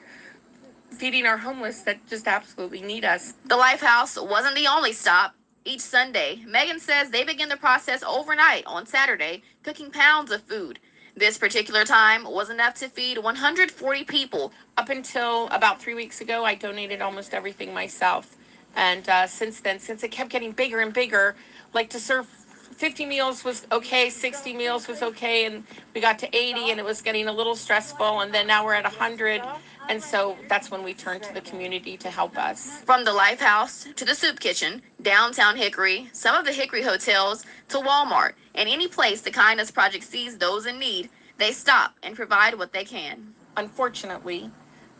feeding our homeless that just absolutely need us. The Lifehouse wasn't the only stop. Each Sunday, Megan says they begin the process overnight on Saturday, cooking pounds of food. This particular time was enough to feed 140 people. Up until about 3 weeks ago, I donated almost everything myself. And since then, since it kept getting bigger and bigger, like to serve 50 meals was okay, 60 meals was okay, and we got to 80 and it was getting a little stressful, and then now we're at 100. And so that's when we turned to the community to help us. From the Lifehouse to the Soup Kitchen, downtown Hickory, some of the Hickory hotels, to Walmart, and any place the Kindness Project sees those in need, they stop and provide what they can. Unfortunately,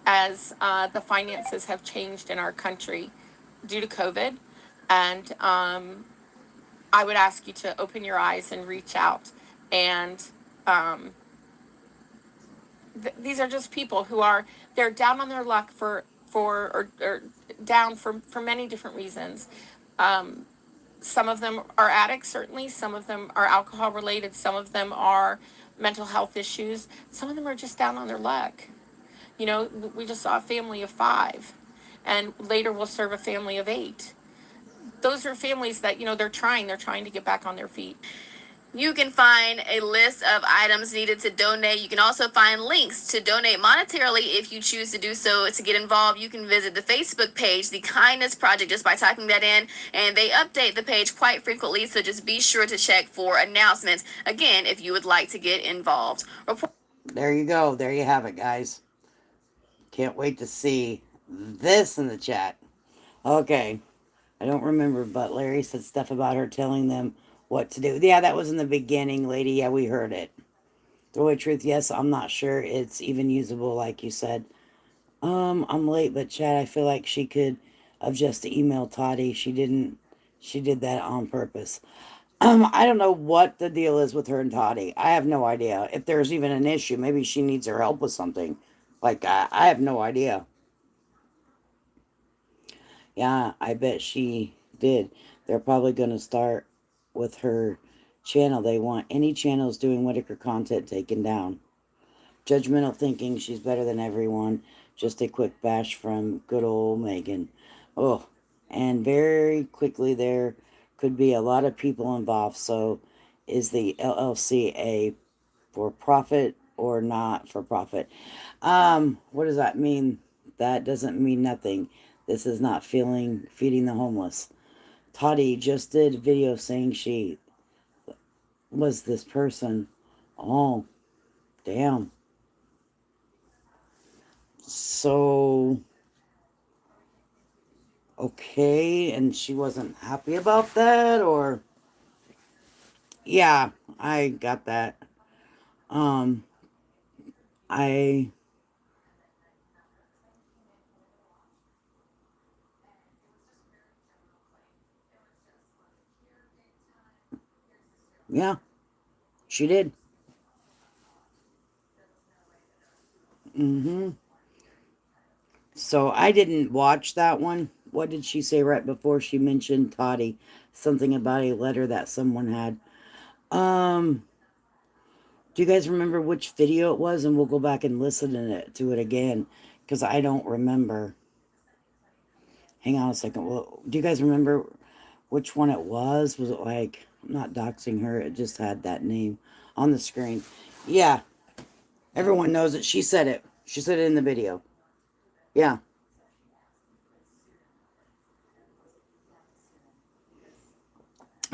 as the finances have changed in our country due to COVID, and I would ask you to open your eyes and reach out. And these are just people who they're down on their luck or down for many different reasons. Some of them are addicts, certainly. Some of them are alcohol related. Some of them are mental health issues. Some of them are just down on their luck. We just saw a family of 5, and later we'll serve a family of 8. Those are families that, they're trying to get back on their feet. You can find a list of items needed to donate. You can also find links to donate monetarily if you choose to do so. To get involved, you can visit the Facebook page, The Kindness Project, just by typing that in. And they update the page quite frequently, so just be sure to check for announcements, again, if you would like to get involved. There you go. There you have it, guys. Can't wait to see this in the chat. Okay. I don't remember, but Larry said stuff about her telling them what to do. Yeah, that was in the beginning, lady. Yeah, we heard it. The way truth, yes, I'm not sure it's even usable, like you said. I'm late, but Chad, I feel like she could have just emailed Toddy. She didn't. She did that on purpose. I don't know what the deal is with her and Toddy. I have no idea. If there's even an issue, maybe she needs her help with something. Like, I have no idea. Yeah, I bet she did. They're probably going to start with her channel. They want any channels doing Whitaker content taken down. Judgmental thinking she's better than everyone. Just a quick bash from good old Megan. Oh, and very quickly there could be a lot of people involved. So is the LLC a for profit or not for profit? What does that mean? That doesn't mean nothing. This is not feeding the homeless. Toddy just did a video saying she was this person. Oh, damn. So, okay, and she wasn't happy about that, or yeah, I got that. Um, I yeah, she did. Mm-hmm. So I didn't watch that one. What did she say right before she mentioned Toddy? Something about a letter that someone had. Um, do you guys remember which video it was? And we'll go back and listen to it again because I don't remember. Hang on a second. Well, do you guys remember which one it was? Was it like, I'm not doxing her, it just had that name on the screen. Yeah, everyone knows it. She said it. She said it in the video. Yeah.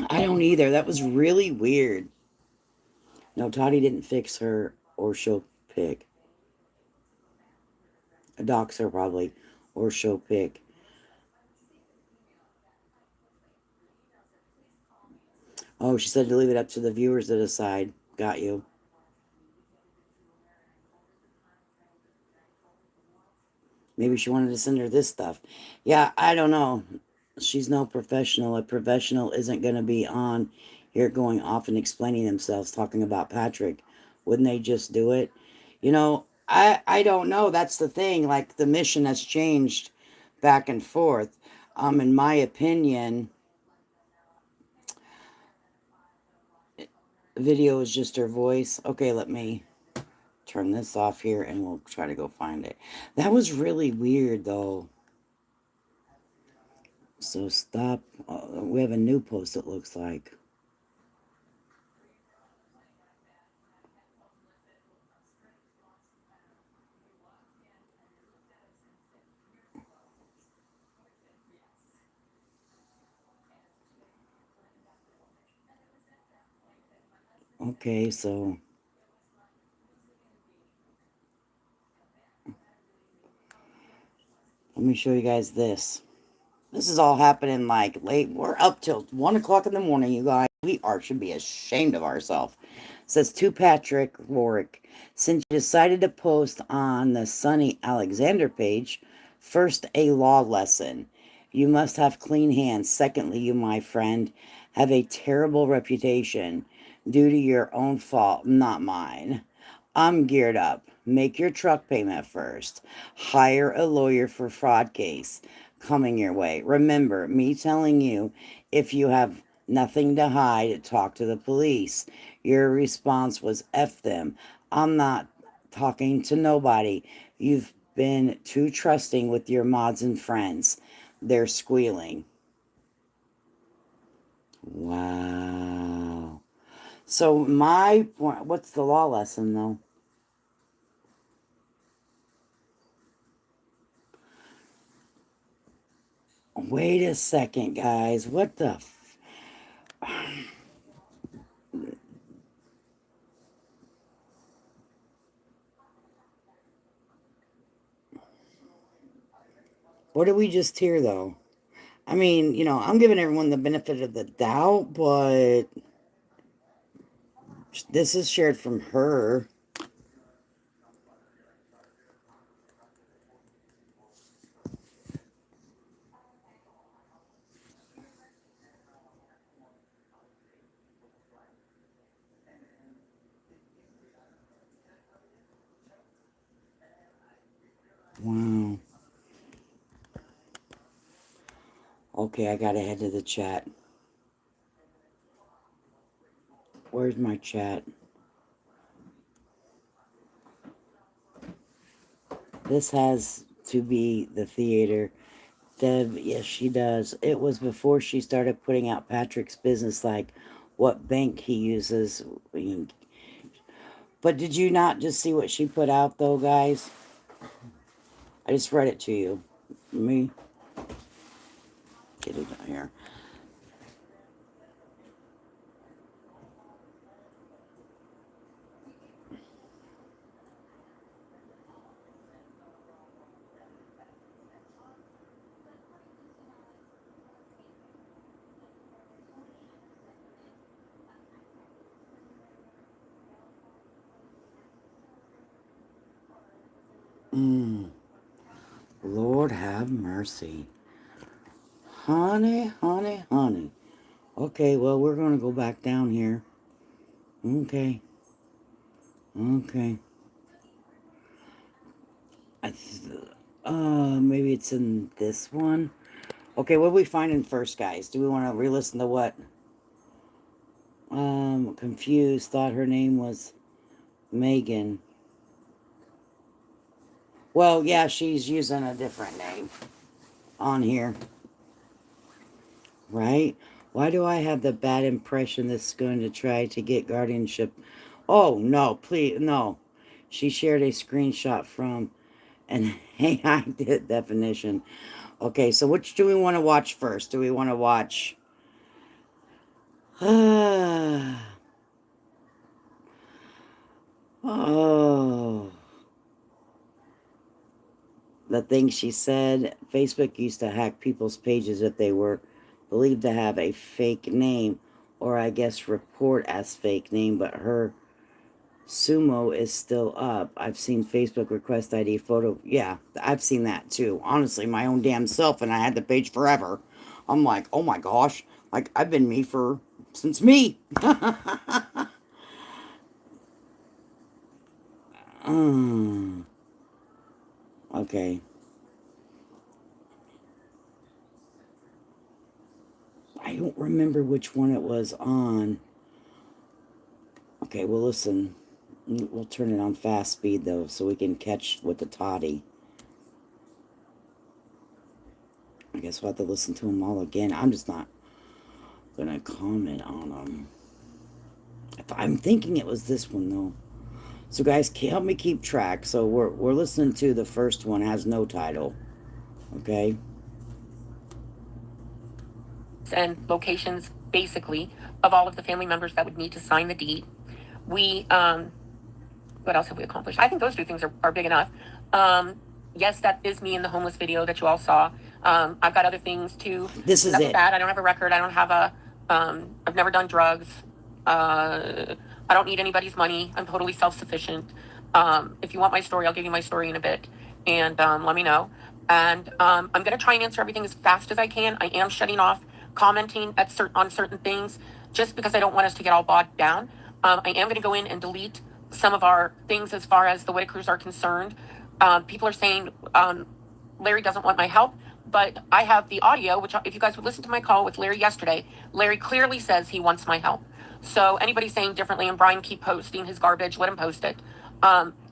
I don't either. That was really weird. No, Toddy didn't fix her or show pick. A doxer probably. Or show pick. Oh, she said to leave it up to the viewers to decide. Got you. Maybe she wanted to send her this stuff. Yeah, I don't know. She's no professional. A professional isn't going to be on here going off and explaining themselves, talking about Patrick. Wouldn't they just do it? I don't know. That's the thing. Like, the mission has changed back and forth. In my opinion, video is just her voice. Okay, let me turn this off here and we'll try to go find it. That was really weird, though. So stop. We have a new post, it looks like. Okay, so let me show you guys this. This is all happening like late. We're up till 1 o'clock in the morning, you guys. Should be ashamed of ourselves. Says to Patrick Warwick, since you decided to post on the Sunny Alexander page, first, a law lesson. You must have clean hands. Secondly, you, my friend, have a terrible reputation due to your own fault, not mine. I'm geared up. Make your truck payment first. Hire a lawyer for fraud case coming your way. Remember, me telling you, if you have nothing to hide, talk to the police. Your response was F them. I'm not talking to nobody. You've been too trusting with your mods and friends. They're squealing. Wow. So my point, what's the law lesson though? Wait a second, guys. What the what did we just hear, though? I mean, I'm giving everyone the benefit of the doubt, but this is shared from her. Wow. Okay, I gotta head to the chat. Where's my chat? This has to be the theater. Deb, yes, she does. It was before she started putting out Patrick's business, like what bank he uses. But did you not just see what she put out, though, guys? I just read it to you. Let me get it down here. Lord have mercy. Honey, honey, honey. Okay, well, we're going to go back down here. Okay. Okay. Maybe it's in this one. Okay, what are we finding first, guys? Do we want to re-listen to what? Confused. Thought her name was Megan. Well, yeah, she's using a different name on here. Right? Why do I have the bad impression this is going to try to get guardianship? Oh, no, please, no. She shared a screenshot from an AI definition. Okay, so which do we want to watch first? Do we want to watch... Oh... The thing she said, Facebook used to hack people's pages if they were believed to have a fake name, or I guess report as fake name, but her Sumo is still up. I've seen Facebook request ID photo. Yeah, I've seen that too. Honestly, my own damn self, and I had the page forever. I'm like, oh my gosh, like I've been me since me. Okay. I don't remember which one it was on. Okay, well, listen. We'll turn it on fast speed, though, so we can catch with the toddy. I guess we'll have to listen to them all again. I'm just not going to comment on them. I'm thinking it was this one, though. So, guys, help me keep track. So, we're listening to the first one. It has no title. Okay? And locations, basically, of all of the family members that would need to sign the deed. We, what else have we accomplished? I think those two things are big enough. Yes, that is me in the homeless video that you all saw. I've got other things too. This is Nothing it. bad. I don't have a record. I don't have I've never done drugs. I don't need anybody's money. I'm totally self-sufficient. If you want my story, I'll give you my story in a bit, and let me know. And I'm going to try and answer everything as fast as I can. I am shutting off commenting on certain things just because I don't want us to get all bogged down. I am going to go in and delete some of our things as far as the Whitakers are concerned. People are saying Larry doesn't want my help, but I have the audio, which if you guys would listen to my call with Larry yesterday, Larry clearly says he wants my help. So anybody saying differently, and Brian keep posting his garbage, let him post it.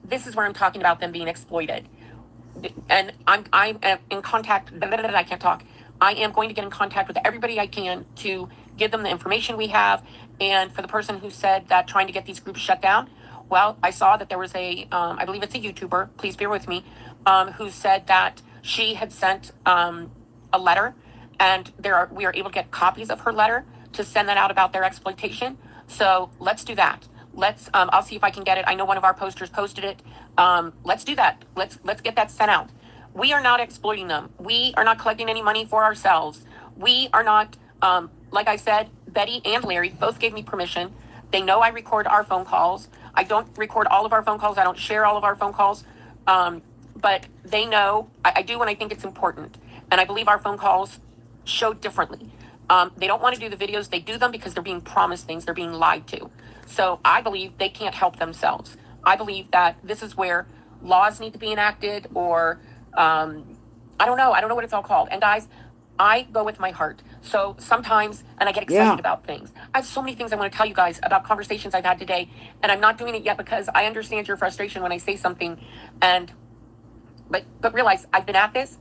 This is where I'm talking about them being exploited. And I'm in contact, I can't talk. I am going to get in contact with everybody I can to give them the information we have. And for the person who said that trying to get these groups shut down, well, I saw that there was I believe it's a YouTuber, please bear with me, who said that she had sent a letter, and we are able to get copies of her letter to send that out about their exploitation. So let's do that. I'll see if I can get it. I know one of our posters posted it. Let's do that. Let's get that sent out. We are not exploiting them. We are not collecting any money for ourselves. We are not, like I said, Betty and Larry both gave me permission. They know I record our phone calls. I don't record all of our phone calls. I don't share all of our phone calls. But they know I do when I think it's important. And I believe our phone calls show differently. They don't want to do the videos. They do them because they're being promised things. They're being lied to. So I believe they can't help themselves. I believe that this is where laws need to be enacted, or I don't know. I don't know what it's all called. And guys, I go with my heart. So sometimes, and I get excited about things. I have so many things I want to tell you guys about conversations I've had today, and I'm not doing it yet because I understand your frustration when I say something. And but realize I've been at this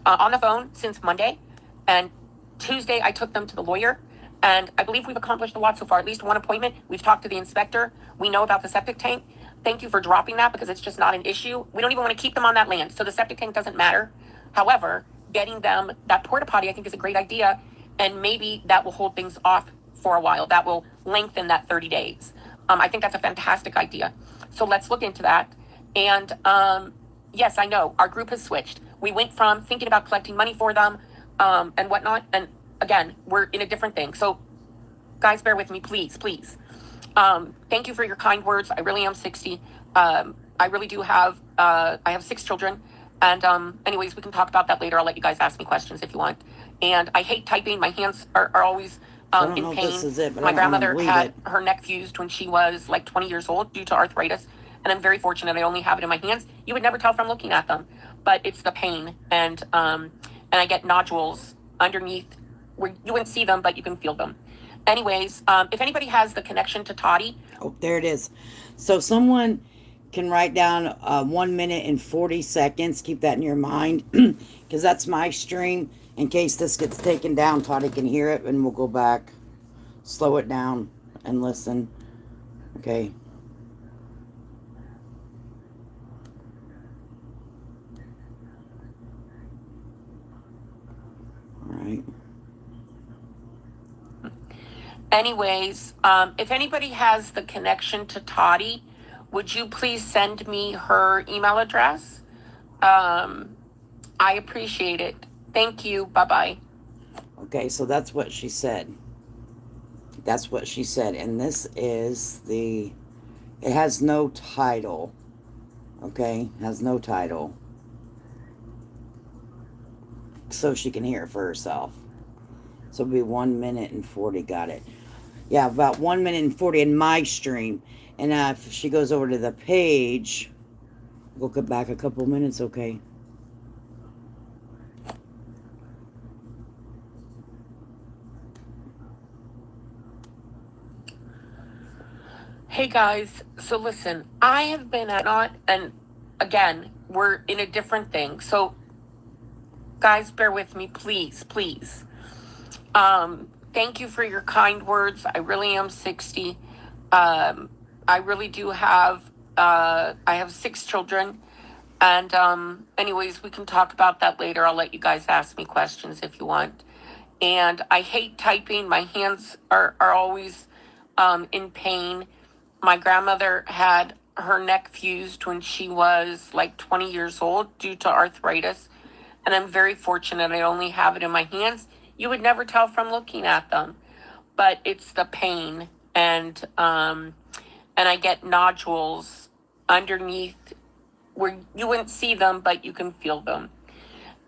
on the phone since Monday, and Tuesday I took them to the lawyer, and I believe we've accomplished a lot so far. At least one appointment. We've talked to the inspector. We know about the septic tank. Thank you for dropping that because it's just not an issue. We don't even want to keep them on that land, so the septic tank doesn't matter. However, getting them that porta potty I think is a great idea, and maybe that will hold things off for a while. That will lengthen that 30 days. I think that's a fantastic idea. So let's look into that. And yes, I know our group has switched. We went from thinking about collecting money for them and whatnot, and again, we're in a different thing. So, guys, bear with me, please, please. Thank you for your kind words. I really am 60. I really do have. I have 6 children, and anyways, we can talk about that later. I'll let you guys ask me questions if you want. And I hate typing. My hands are always in pain. This is it, but my grandmother had her neck fused when she was like 20 years old due to arthritis, and I'm very fortunate I only have it in my hands. You would never tell from looking at them, but it's the pain, and I get nodules underneath where you wouldn't see them, but you can feel them. Anyways, if anybody has the connection to Toddy. Oh, there it is. So someone can write down 1 minute and 40 seconds. Keep that in your mind because that's my stream. In case this gets taken down, Toddy can hear it and we'll go back, slow it down and listen. Okay. All right. Anyways, if anybody has the connection to Toddy, would you please send me her email address? I appreciate it. Thank you. Bye-bye. Okay, so that's what she said. That's what she said. And this is it has no title. Okay, it has no title. So she can hear it for herself. So it'll be 1 minute and 40. Got it. Yeah, about 1 minute and 40 in my stream. And if she goes over to the page, we'll get back a couple minutes, okay? Hey guys, so listen, I have been at not, and again, we're in a different thing. So guys, bear with me, please, please. Thank you for your kind words. I really am 60. I really do have, I have 6 children. And anyways, we can talk about that later. I'll let you guys ask me questions if you want. And I hate typing. My hands are always in pain. My grandmother had her neck fused when she was like 20 years old due to arthritis. And I'm very fortunate I only have it in my hands. You would never tell from looking at them, but it's the pain, and I get nodules underneath where you wouldn't see them, but you can feel them.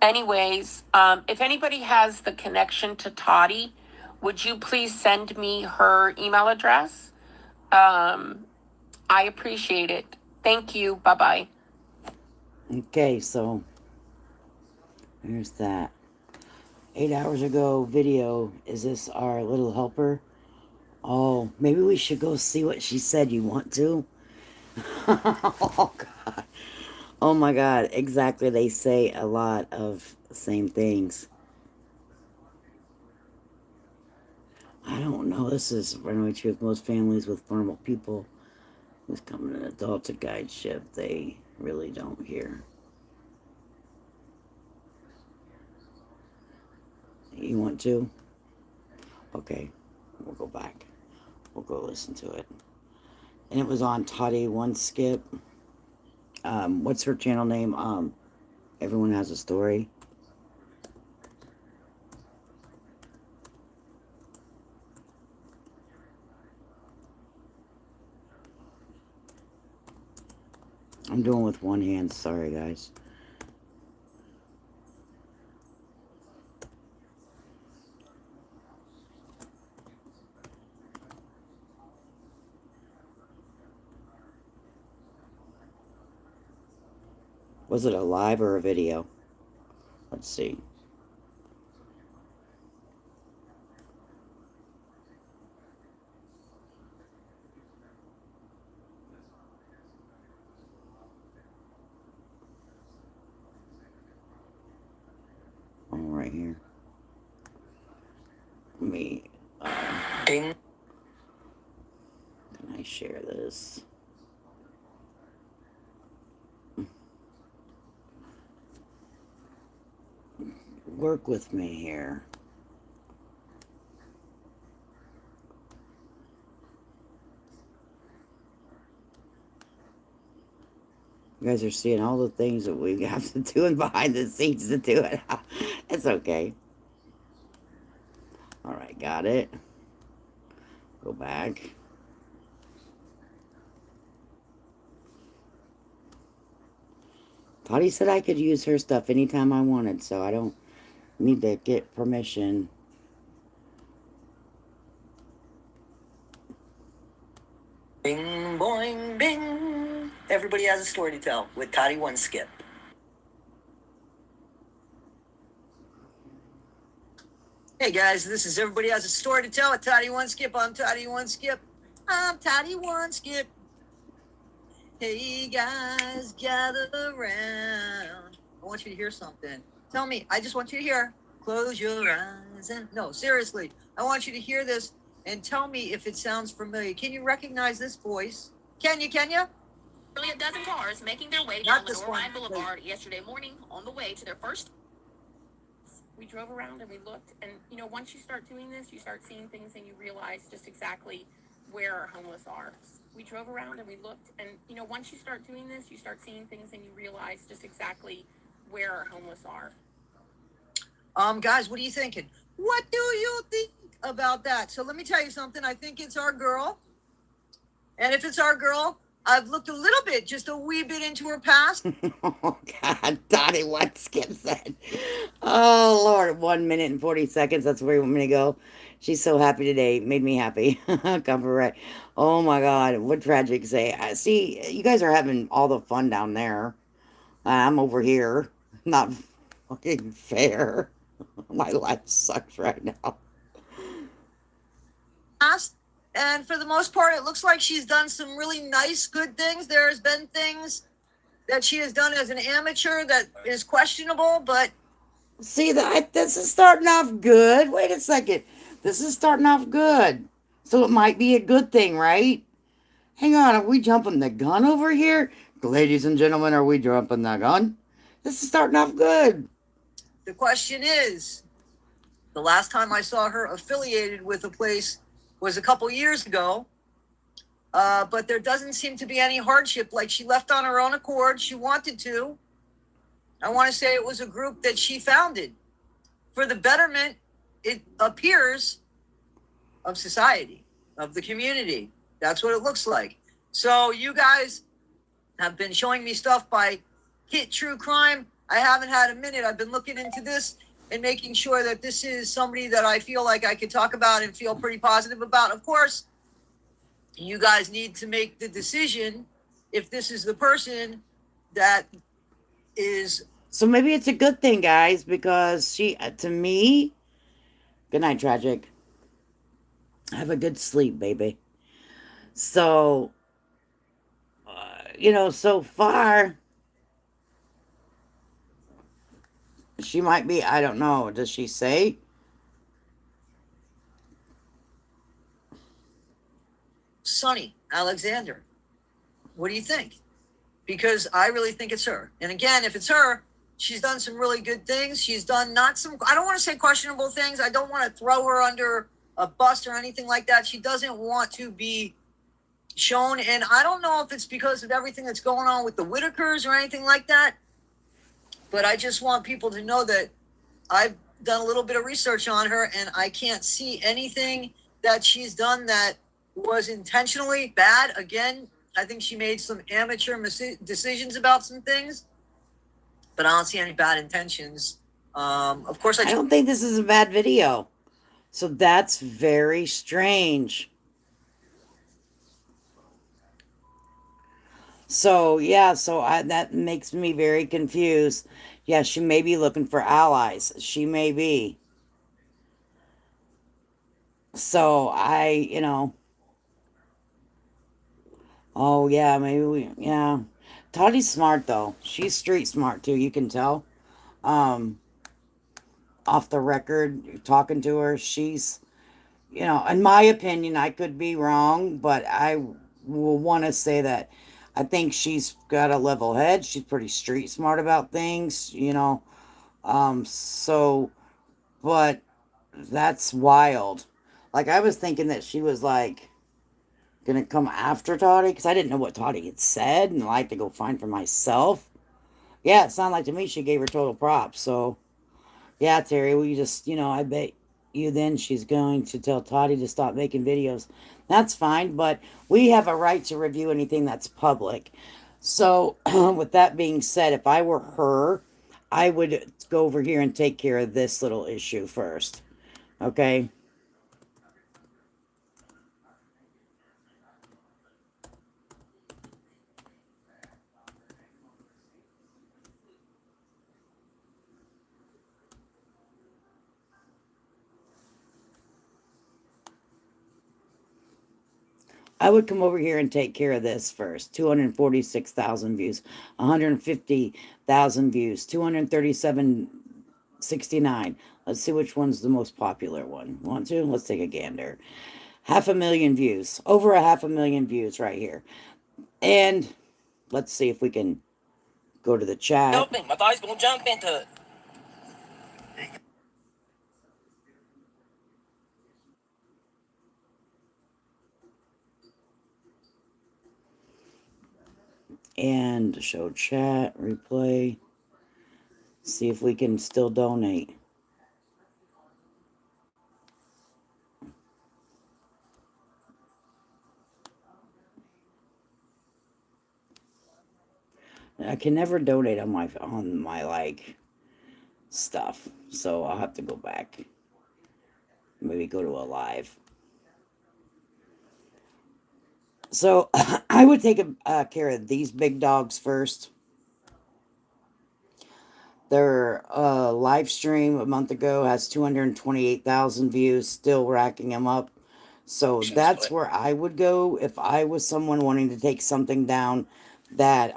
Anyways, if anybody has the connection to Toddy, would you please send me her email address? I appreciate it. Thank you. Bye-bye. Okay, so there's that. 8 hours ago video. Is this our little helper? Oh, maybe we should go see what she said. You want to? Oh, God. Oh, my God. Exactly. They say a lot of the same things. I don't know. This is runaway truth. Most families with vulnerable people who's coming an adult to guideship, they really don't hear. You want to? Okay, we'll go back. We'll go listen to it. And it was on Toddy One Skip. What's her channel name? Everyone Has a Story. I'm doing with one hand. Sorry, guys. Was it a live or a video? Let's see. right here. Let me. Ding. Can I share this? Work with me here. You guys are seeing all the things that we have to do and behind the scenes to do it. It's okay. All right, got it. Go back. Toddy said I could use her stuff anytime I wanted, so I don't need to get permission. Bing, boing, bing. Everybody has a story to tell with Toddy One Skip. Hey guys, this is Everybody Has a Story to Tell with Toddy One Skip. I'm Toddy One Skip. I'm Toddy One Skip. Hey guys, gather around. I want you to hear something. Tell me, I just want you to hear. Close your eyes and no, seriously, I want you to hear this and tell me if it sounds familiar. Can you recognize this voice? Can you? Nearly a dozen cars making their way Not down this Lenore one. Ryan Boulevard yesterday morning on the way to their first. We drove around and we looked, and once you start doing this, you start seeing things and you realize just exactly where our homeless are. We drove around and we looked, and once you start doing this, you start seeing things and you realize just exactly where our homeless are. Guys, what are you thinking? What do you think about that? So let me tell you something. I think it's our girl. And if it's our girl, I've looked a little bit, just a wee bit into her past. Oh, God. Toddy, what Skip said. Oh, Lord. 1 minute and 40 seconds. That's where you want me to go. She's so happy today. Made me happy. Come for right. Oh, my God. What tragic say. See, you guys are having all the fun down there. I'm over here. Not fucking fair. My life sucks right now. And for the most part, it looks like she's done some really nice, good things. There's been things that she has done as an amateur that is questionable, but See, this is starting off good. Wait a second. This is starting off good. So it might be a good thing, right? Hang on, are we jumping the gun over here? Ladies and gentlemen, are we jumping the gun? This is starting off good. the question is, the last time I saw her affiliated with a place was a couple years ago. But there doesn't seem to be any hardship. Like she left on her own accord. She wanted to. I want to say it was a group that she founded for the betterment, it appears, of society, of the community. That's what it looks like. So you guys have been showing me stuff by Hit True Crime. I haven't had a minute. I've been looking into this and making sure that this is somebody that I feel like I could talk about and feel pretty positive about. Of course, you guys need to make the decision if this is the person that is. So maybe it's a good thing, guys, because she, to me, good night, Tragic. Have a good sleep, baby. So, so far, she might be, I don't know. Does she say? Suni Alexander. What do you think? Because I really think it's her. And again, if it's her, she's done some really good things. She's done not some, I don't want to say questionable things. I don't want to throw her under a bus or anything like that. She doesn't want to be shown. And I don't know if it's because of everything that's going on with the Whitakers or anything like that. But I just want people to know that I've done a little bit of research on her and I can't see anything that she's done that was intentionally bad. Again, I think she made some amateur decisions about some things, but I don't see any bad intentions. Of course, I don't think this is a bad video. So that's very strange. So, yeah, that makes me very confused. Yeah, she may be looking for allies. She may be. So, oh, yeah, yeah. Toddy's smart, though. She's street smart, too, you can tell. off the record talking to her, she's, in my opinion, I could be wrong, but I will want to say that I think she's got a level head. She's pretty street smart about things. So, but that's wild. Like, I was thinking that she was like gonna come after Toddy because I didn't know what Toddy had said, and I like to go find for myself. Yeah, it sounded like to me she gave her total props. So, yeah, Terry, we just, I bet you then she's going to tell Toddy to stop making videos. That's fine, but we have a right to review anything that's public. So, with that being said, if I were her, I would go over here and take care of this little issue first. Okay? I would come over here and take care of this first. 246,000 views, 150,000 views, 237.69. Let's see which one's the most popular one. Want to? Let's take a gander. 500,000 views. Over 500,000 views right here. And let's see if we can go to the chat. Jumping. My thigh's gonna jump into it. And show chat, replay. See if we can still donate. I can never donate on my like stuff, so I'll have to go back. Maybe go to a live. So I would take care of these big dogs first. Their live stream a month ago has 228,000 views, still racking them up. So that's where I would go if I was someone wanting to take something down that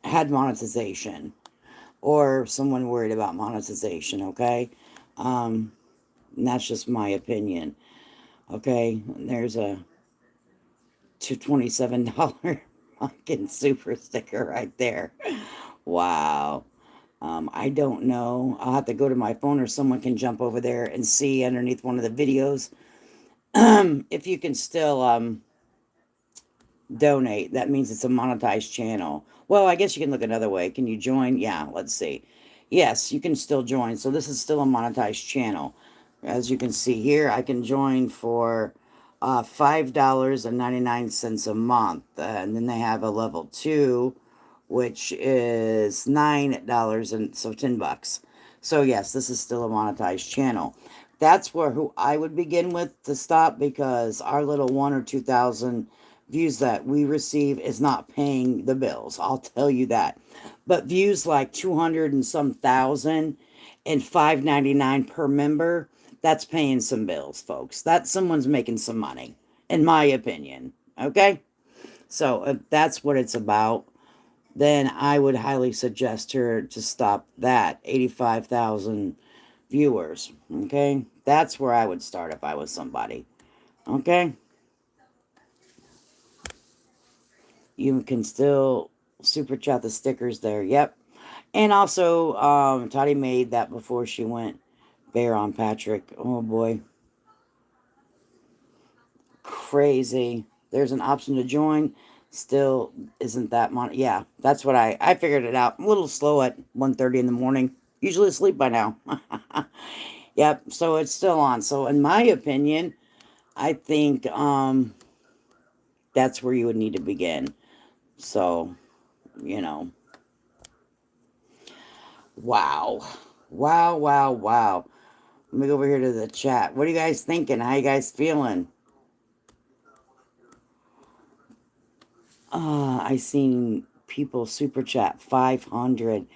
had monetization, or someone worried about monetization. Okay, and that's just my opinion. Okay, there's a $227 fucking super sticker right there. Wow. I don't know. I'll have to go to my phone, or someone can jump over there and see underneath one of the videos if you can still donate. That means it's a monetized channel. Well, I guess you can look another way. Can you join? Yeah, let's see. Yes, you can still join. So this is still a monetized channel. As you can see here, I can join for $5.99 a month. And then they have a level 2, which is $9, and so $10. So yes, this is still a monetized channel. That's who I would begin with to stop, because our little 1,000 or 2,000 views that we receive is not paying the bills. I'll tell you that. But views like 200 and some thousand and $5.99 per member, that's paying some bills, folks. That's someone's making some money, in my opinion. Okay? So if that's what it's about, then I would highly suggest her to stop that. 85,000 viewers. Okay? That's where I would start if I was somebody. Okay? You can still super chat the stickers there. Yep. And also, Toddy made that before she went bear on Patrick. Oh boy. Crazy. There's an option to join. Still isn't that yeah, that's what I figured it out. I'm a little slow at 1:30 in the morning. Usually asleep by now. Yep, so it's still on. So in my opinion, I think that's where you would need to begin. So, wow. Wow, wow, wow. Let me go over here to the chat. What are you guys thinking? How you guys feeling? I seen people super chat 500.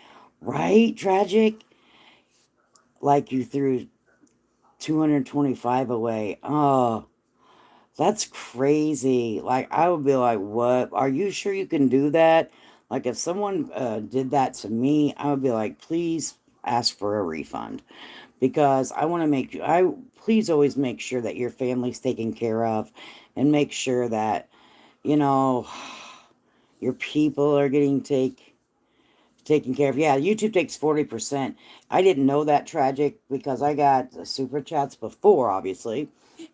Right? Tragic? Like you threw 225 away. Oh, that's crazy. Like, I would be like, what? Are you sure you can do that? Like, if someone did that to me, I would be like, please ask for a refund, because I want to please always make sure that your family's taken care of, and make sure that, you know, your people are getting taken care of. Yeah, YouTube takes 40%. I didn't know that, tragic, because I got the super chats before, obviously.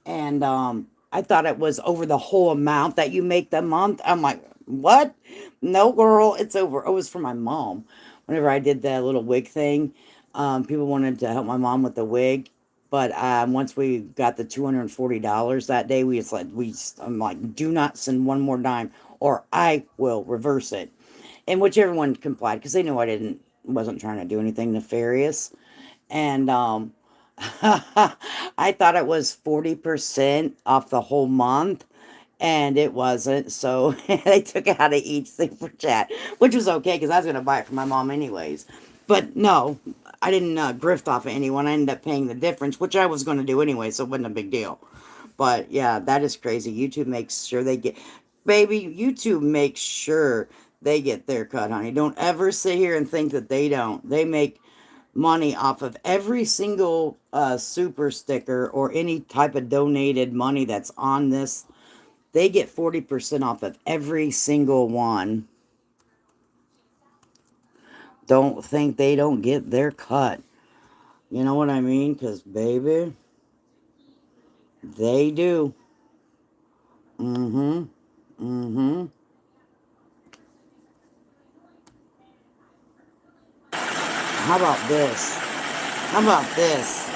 And I thought it was over the whole amount that you make the month. I'm like, what? No, girl, it's over. It was for my mom. Whenever I did the little wig thing, people wanted to help my mom with the wig. But once we got the $240 that day, I'm like, do not send one more dime, or I will reverse it. And which everyone complied, because they knew I wasn't trying to do anything nefarious. And I thought it was 40% off the whole month, and it wasn't. So they took it out of each super chat, which was okay, because I was going to buy it for my mom anyways. But no, I didn't grift off of anyone. I ended up paying the difference, which I was going to do anyway, so it wasn't a big deal. But yeah, that is crazy. YouTube makes sure YouTube makes sure they get their cut, honey. Don't ever sit here and think that they don't. They make money off of every single super sticker or any type of donated money that's on this. They get 40% off of every single one. Don't think they don't get their cut. You know what I mean? Because, baby, they do. Mm-hmm. Mm-hmm. How about this? How about this?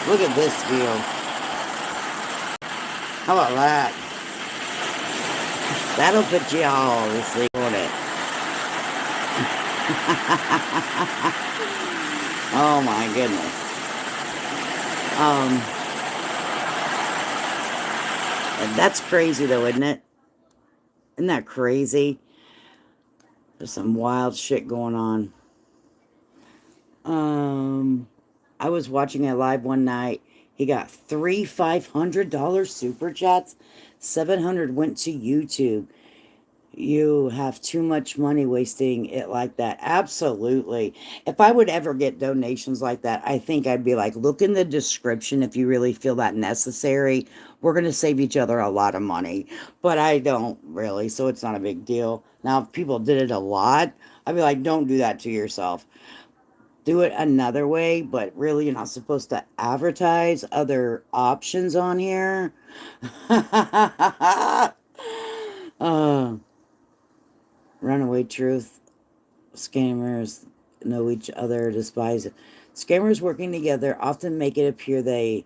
Look at this view. How about that? That'll put you all to sleep on it. Oh my goodness. That's crazy though, isn't it? Isn't that crazy? There's some wild shit going on. I was watching a live one night. He got 3 $500 super chats. 700 went to YouTube. You have too much money wasting it like that. Absolutely. If I would ever get donations like that, I think I'd be like, look in the description if you really feel that necessary. We're going to save each other a lot of money. But I don't really, so it's not a big deal. Now, if people did it a lot, I'd be like, don't do that to yourself. Do it another way, but really you're not supposed to advertise other options on here. Runaway truth. Scammers know each other, despise it. Scammers working together often make it appear they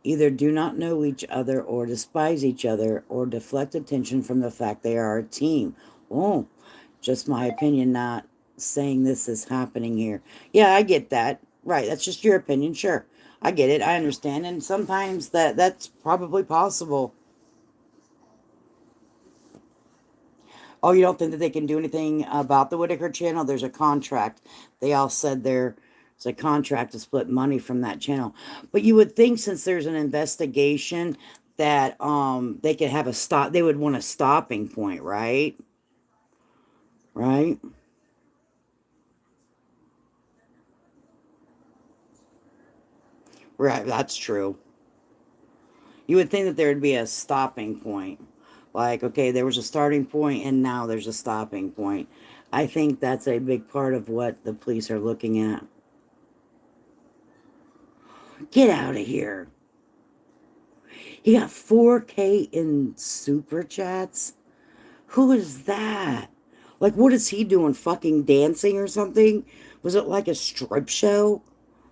either do not know each other or despise each other, or deflect attention from the fact they are a team. Oh, just my opinion, not saying this is happening here. Yeah, I get that. Right, that's just your opinion. Sure, I get it. I understand. And sometimes that's probably possible. Oh, you don't think that they can do anything about the Whitaker channel? There's a contract. They all said there's a contract to split money from that channel. But you would think, since there's an investigation, that they could have they would want a stopping point, right? Right? Right, that's true. You would think that there would be a stopping point. Like, okay, there was a starting point and now there's a stopping point. I think that's a big part of what the police are looking at. Get out of here. He got 4K in super chats? Who is that? Like, what is he doing? Fucking dancing or something? Was it like a strip show?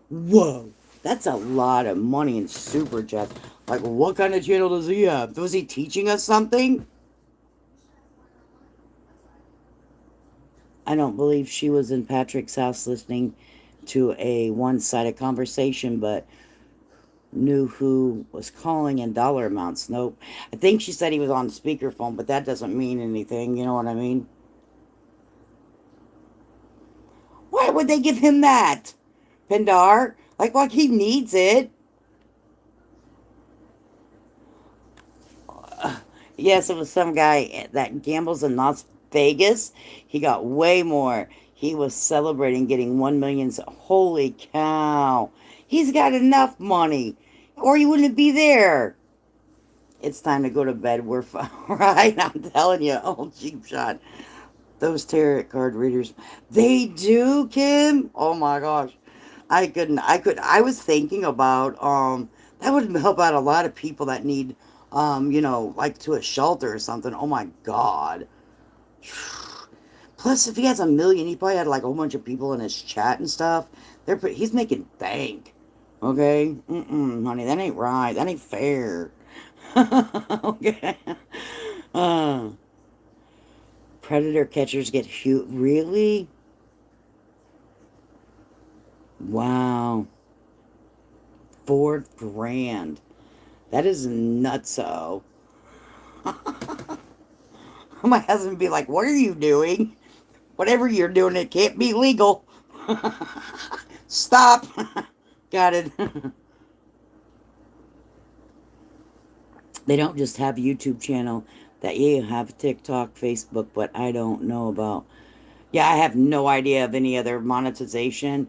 Whoa. That's a lot of money in super chats. Like, what kind of channel does he have? Was he teaching us something? I don't believe she was in Patrick's house listening to a one-sided conversation, but knew who was calling and dollar amounts. Nope. I think she said he was on speakerphone, but that doesn't mean anything. You know what I mean? Why would they give him that? Pindar? Like he needs it. Yes, it was some guy that gambles in Las Vegas. He got way more. He was celebrating getting 1 million. Holy cow. He's got enough money, or he wouldn't be there. It's time to go to bed. We're fine, right? I'm telling you, old cheap shot. Those tarot card readers, they do, Kim. Oh my gosh, I couldn't. I was thinking about that would help out a lot of people that need like to a shelter or something. Oh my god. Plus, if he has 1 million, he probably had like a whole bunch of people in his chat and stuff. He's making bank. Okay, honey, that ain't right. That ain't fair. Okay. Uh, Predator catchers get huge. Really? Wow. 4 grand. That is nutso. My husband would be like, what are you doing? Whatever you're doing, it can't be legal. Stop. Got it. They don't just have a YouTube channel. That you have TikTok, Facebook, but I don't know about. Yeah, I have no idea of any other monetization.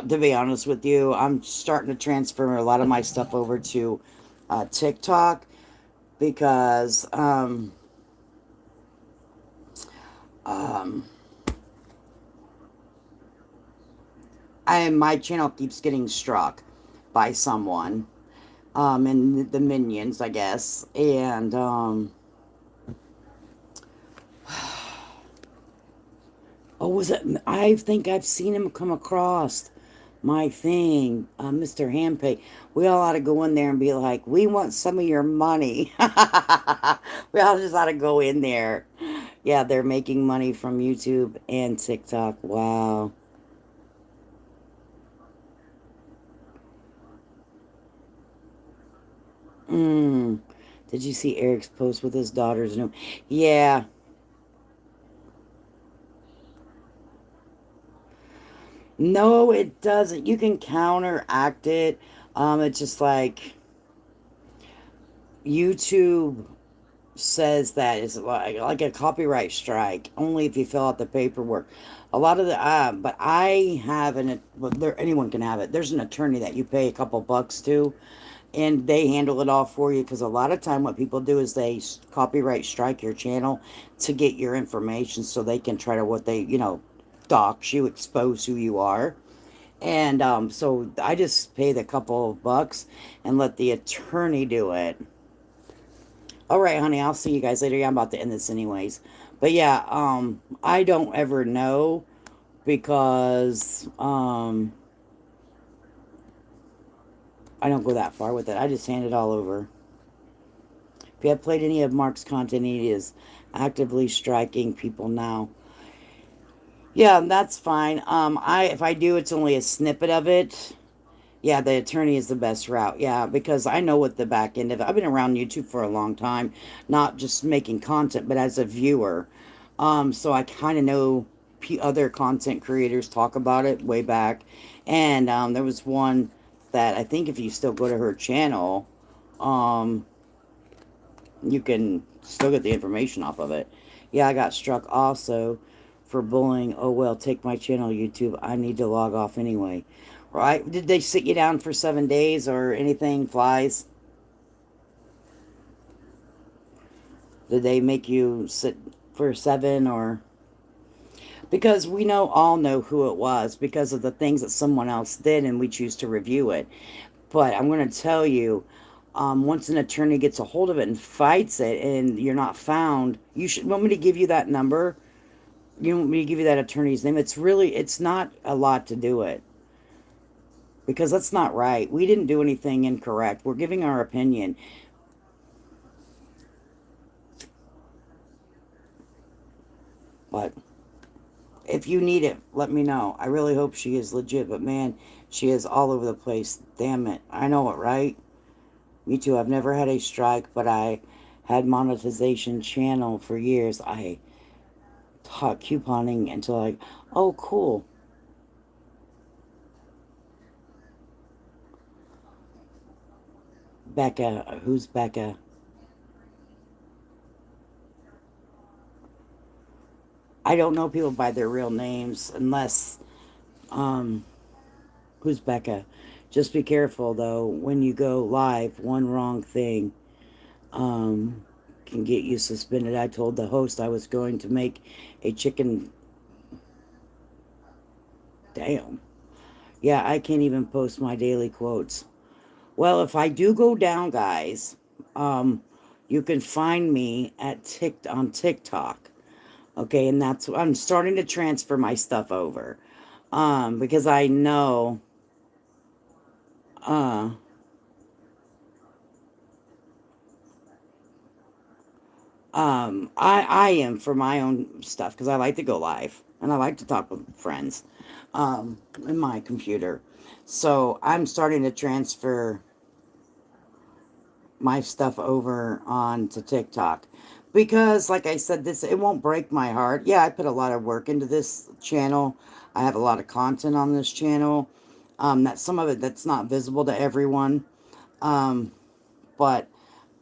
To be honest with you, I'm starting to transfer a lot of my stuff over to TikTok because um, my channel keeps getting struck by someone, and the minions, I guess, and oh, was it? I think I've seen him come across my thing, Mr. Handpay. We all ought to go in there and be like, we want some of your money. We all just ought to go in there. Yeah, they're making money from YouTube and TikTok. Wow. Did you see Eric's post with his daughters? No. Yeah. No, it doesn't. You can counteract it. It's just like YouTube says that it's like a copyright strike only if you fill out the paperwork. A lot of the but I have well, anyone can have it. There's an attorney that you pay a couple bucks to, and they handle it all for you, because a lot of time what people do is they copyright strike your channel to get your information so they can try to dox you, expose who you are. And so I just pay the couple of bucks and let the attorney do it. All right, honey, I'll see you guys later. Yeah, I'm about to end this anyways. But yeah, I don't ever know because I don't go that far with it. I just hand it all over. If you have played any of Mark's content, he is actively striking people now. Yeah, that's fine. If I do, it's only a snippet of it. Yeah, the attorney is the best route. Yeah, because I know what the back end of it. I've been around YouTube for a long time, not just making content, but as a viewer. So I kind of know other content creators talk about it way back. And there was one that I think if you still go to her channel, you can still get the information off of it. Yeah, I got struck also for bullying. Oh well, take my channel, YouTube. I need to log off anyway. Right? Did they sit you down for 7 days or anything, flies? Did they make you sit for 7 or... Because we all know who it was because of the things that someone else did, and we choose to review it. But I'm going to tell you, once an attorney gets a hold of it and fights it and you're not found, you should want me to give you that number. You want me to give you that attorney's name? It's not a lot to do it. Because that's not right. We didn't do anything incorrect. We're giving our opinion. But if you need it, let me know. I really hope she is legit. But man, she is all over the place. Damn it. I know it, right? Me too. I've never had a strike, but I had monetization channel for years. I taught couponing until oh, cool. Becca. Who's Becca? I don't know people by their real names unless, um, who's Becca? Just be careful though when you go live. One wrong thing, um, can get you suspended. I told the host I was going to make a chicken. Damn. Yeah, I can't even post my daily quotes. Well, if I do go down, guys, um, you can find me at on TikTok. Okay, and that's I'm starting to transfer my stuff over. Because I know uh I am for my own stuff because I like to go live and I like to talk with friends in my computer. So I'm starting to transfer my stuff over onto TikTok because like I said, this it won't break my heart. Yeah, I put a lot of work into this channel. I have a lot of content on this channel. That some of it that's not visible to everyone. But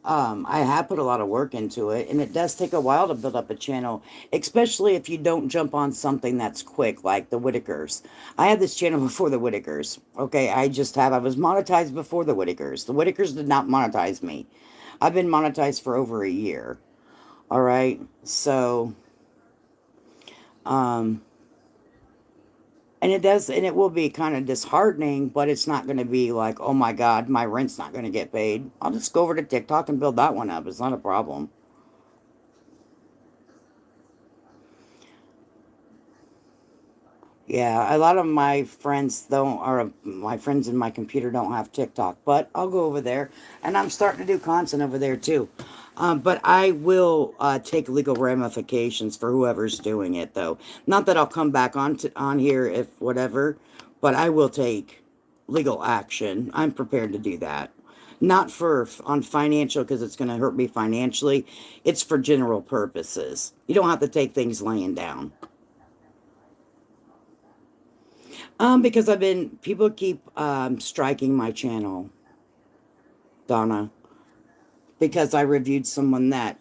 I have put a lot of work into it, and it does take a while to build up a channel, especially if you don't jump on something that's quick, like the Whitakers. I had this channel before the Whitakers. Okay, I was monetized before the Whitakers. The Whitakers did not monetize me. I've been monetized for over a year. All right, so, um, and it will be kind of disheartening, but it's not going to be like, oh my God, my rent's not going to get paid. I'll just go over to TikTok and build that one up. It's not a problem. Yeah, a lot of my friends don't, or my friends in my computer don't have TikTok, but I'll go over there, and I'm starting to do content over there too. But I will take legal ramifications for whoever's doing it, though. Not that I'll come back on here if whatever, but I will take legal action. I'm prepared to do that. Not for on financial because it's going to hurt me financially. It's for general purposes. You don't have to take things laying down. Because people keep striking my channel, Donna, because I reviewed someone that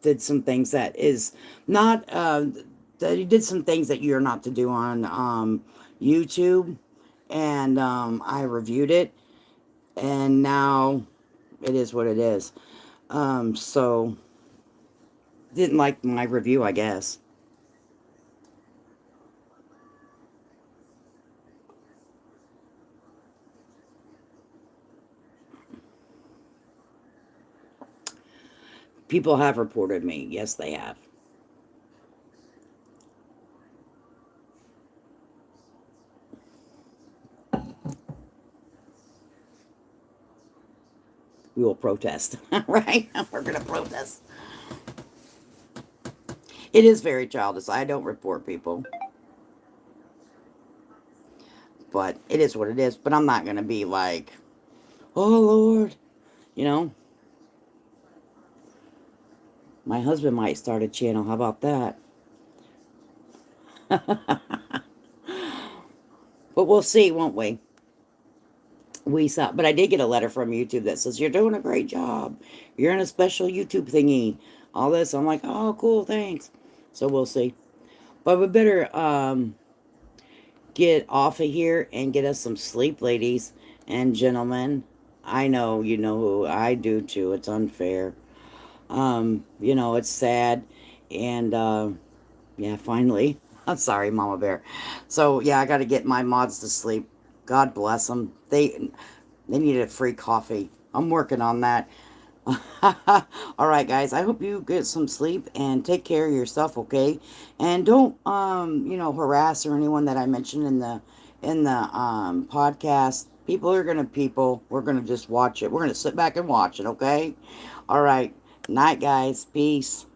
did some things that is not, that he did some things that you're not to do on YouTube, and I reviewed it, and now it is what it is. So, didn't like my review, I guess. People have reported me. Yes, they have. We will protest, right? We're going to protest. It is very childish. I don't report people, but it is what it is. But I'm not going to be like, oh, Lord. You know, my husband might start a channel. How about that? But we'll see, won't we? We saw, but I did get a letter from YouTube that says, you're doing a great job. You're in a special YouTube thingy. All this. I'm like, oh, cool, thanks. So we'll see. But we better get off of here and get us some sleep, ladies and gentlemen. I know you know who I do too. It's unfair. It's sad. And yeah, finally. I'm sorry, Mama Bear. So yeah, I got to get my mods to sleep. God bless them. They need a free coffee. I'm working on that. All right, guys. I hope you get some sleep and take care of yourself, okay? And don't harass or anyone that I mentioned in the podcast. People. We're gonna just watch it. We're gonna sit back and watch it, okay? All right. Night, guys. Peace.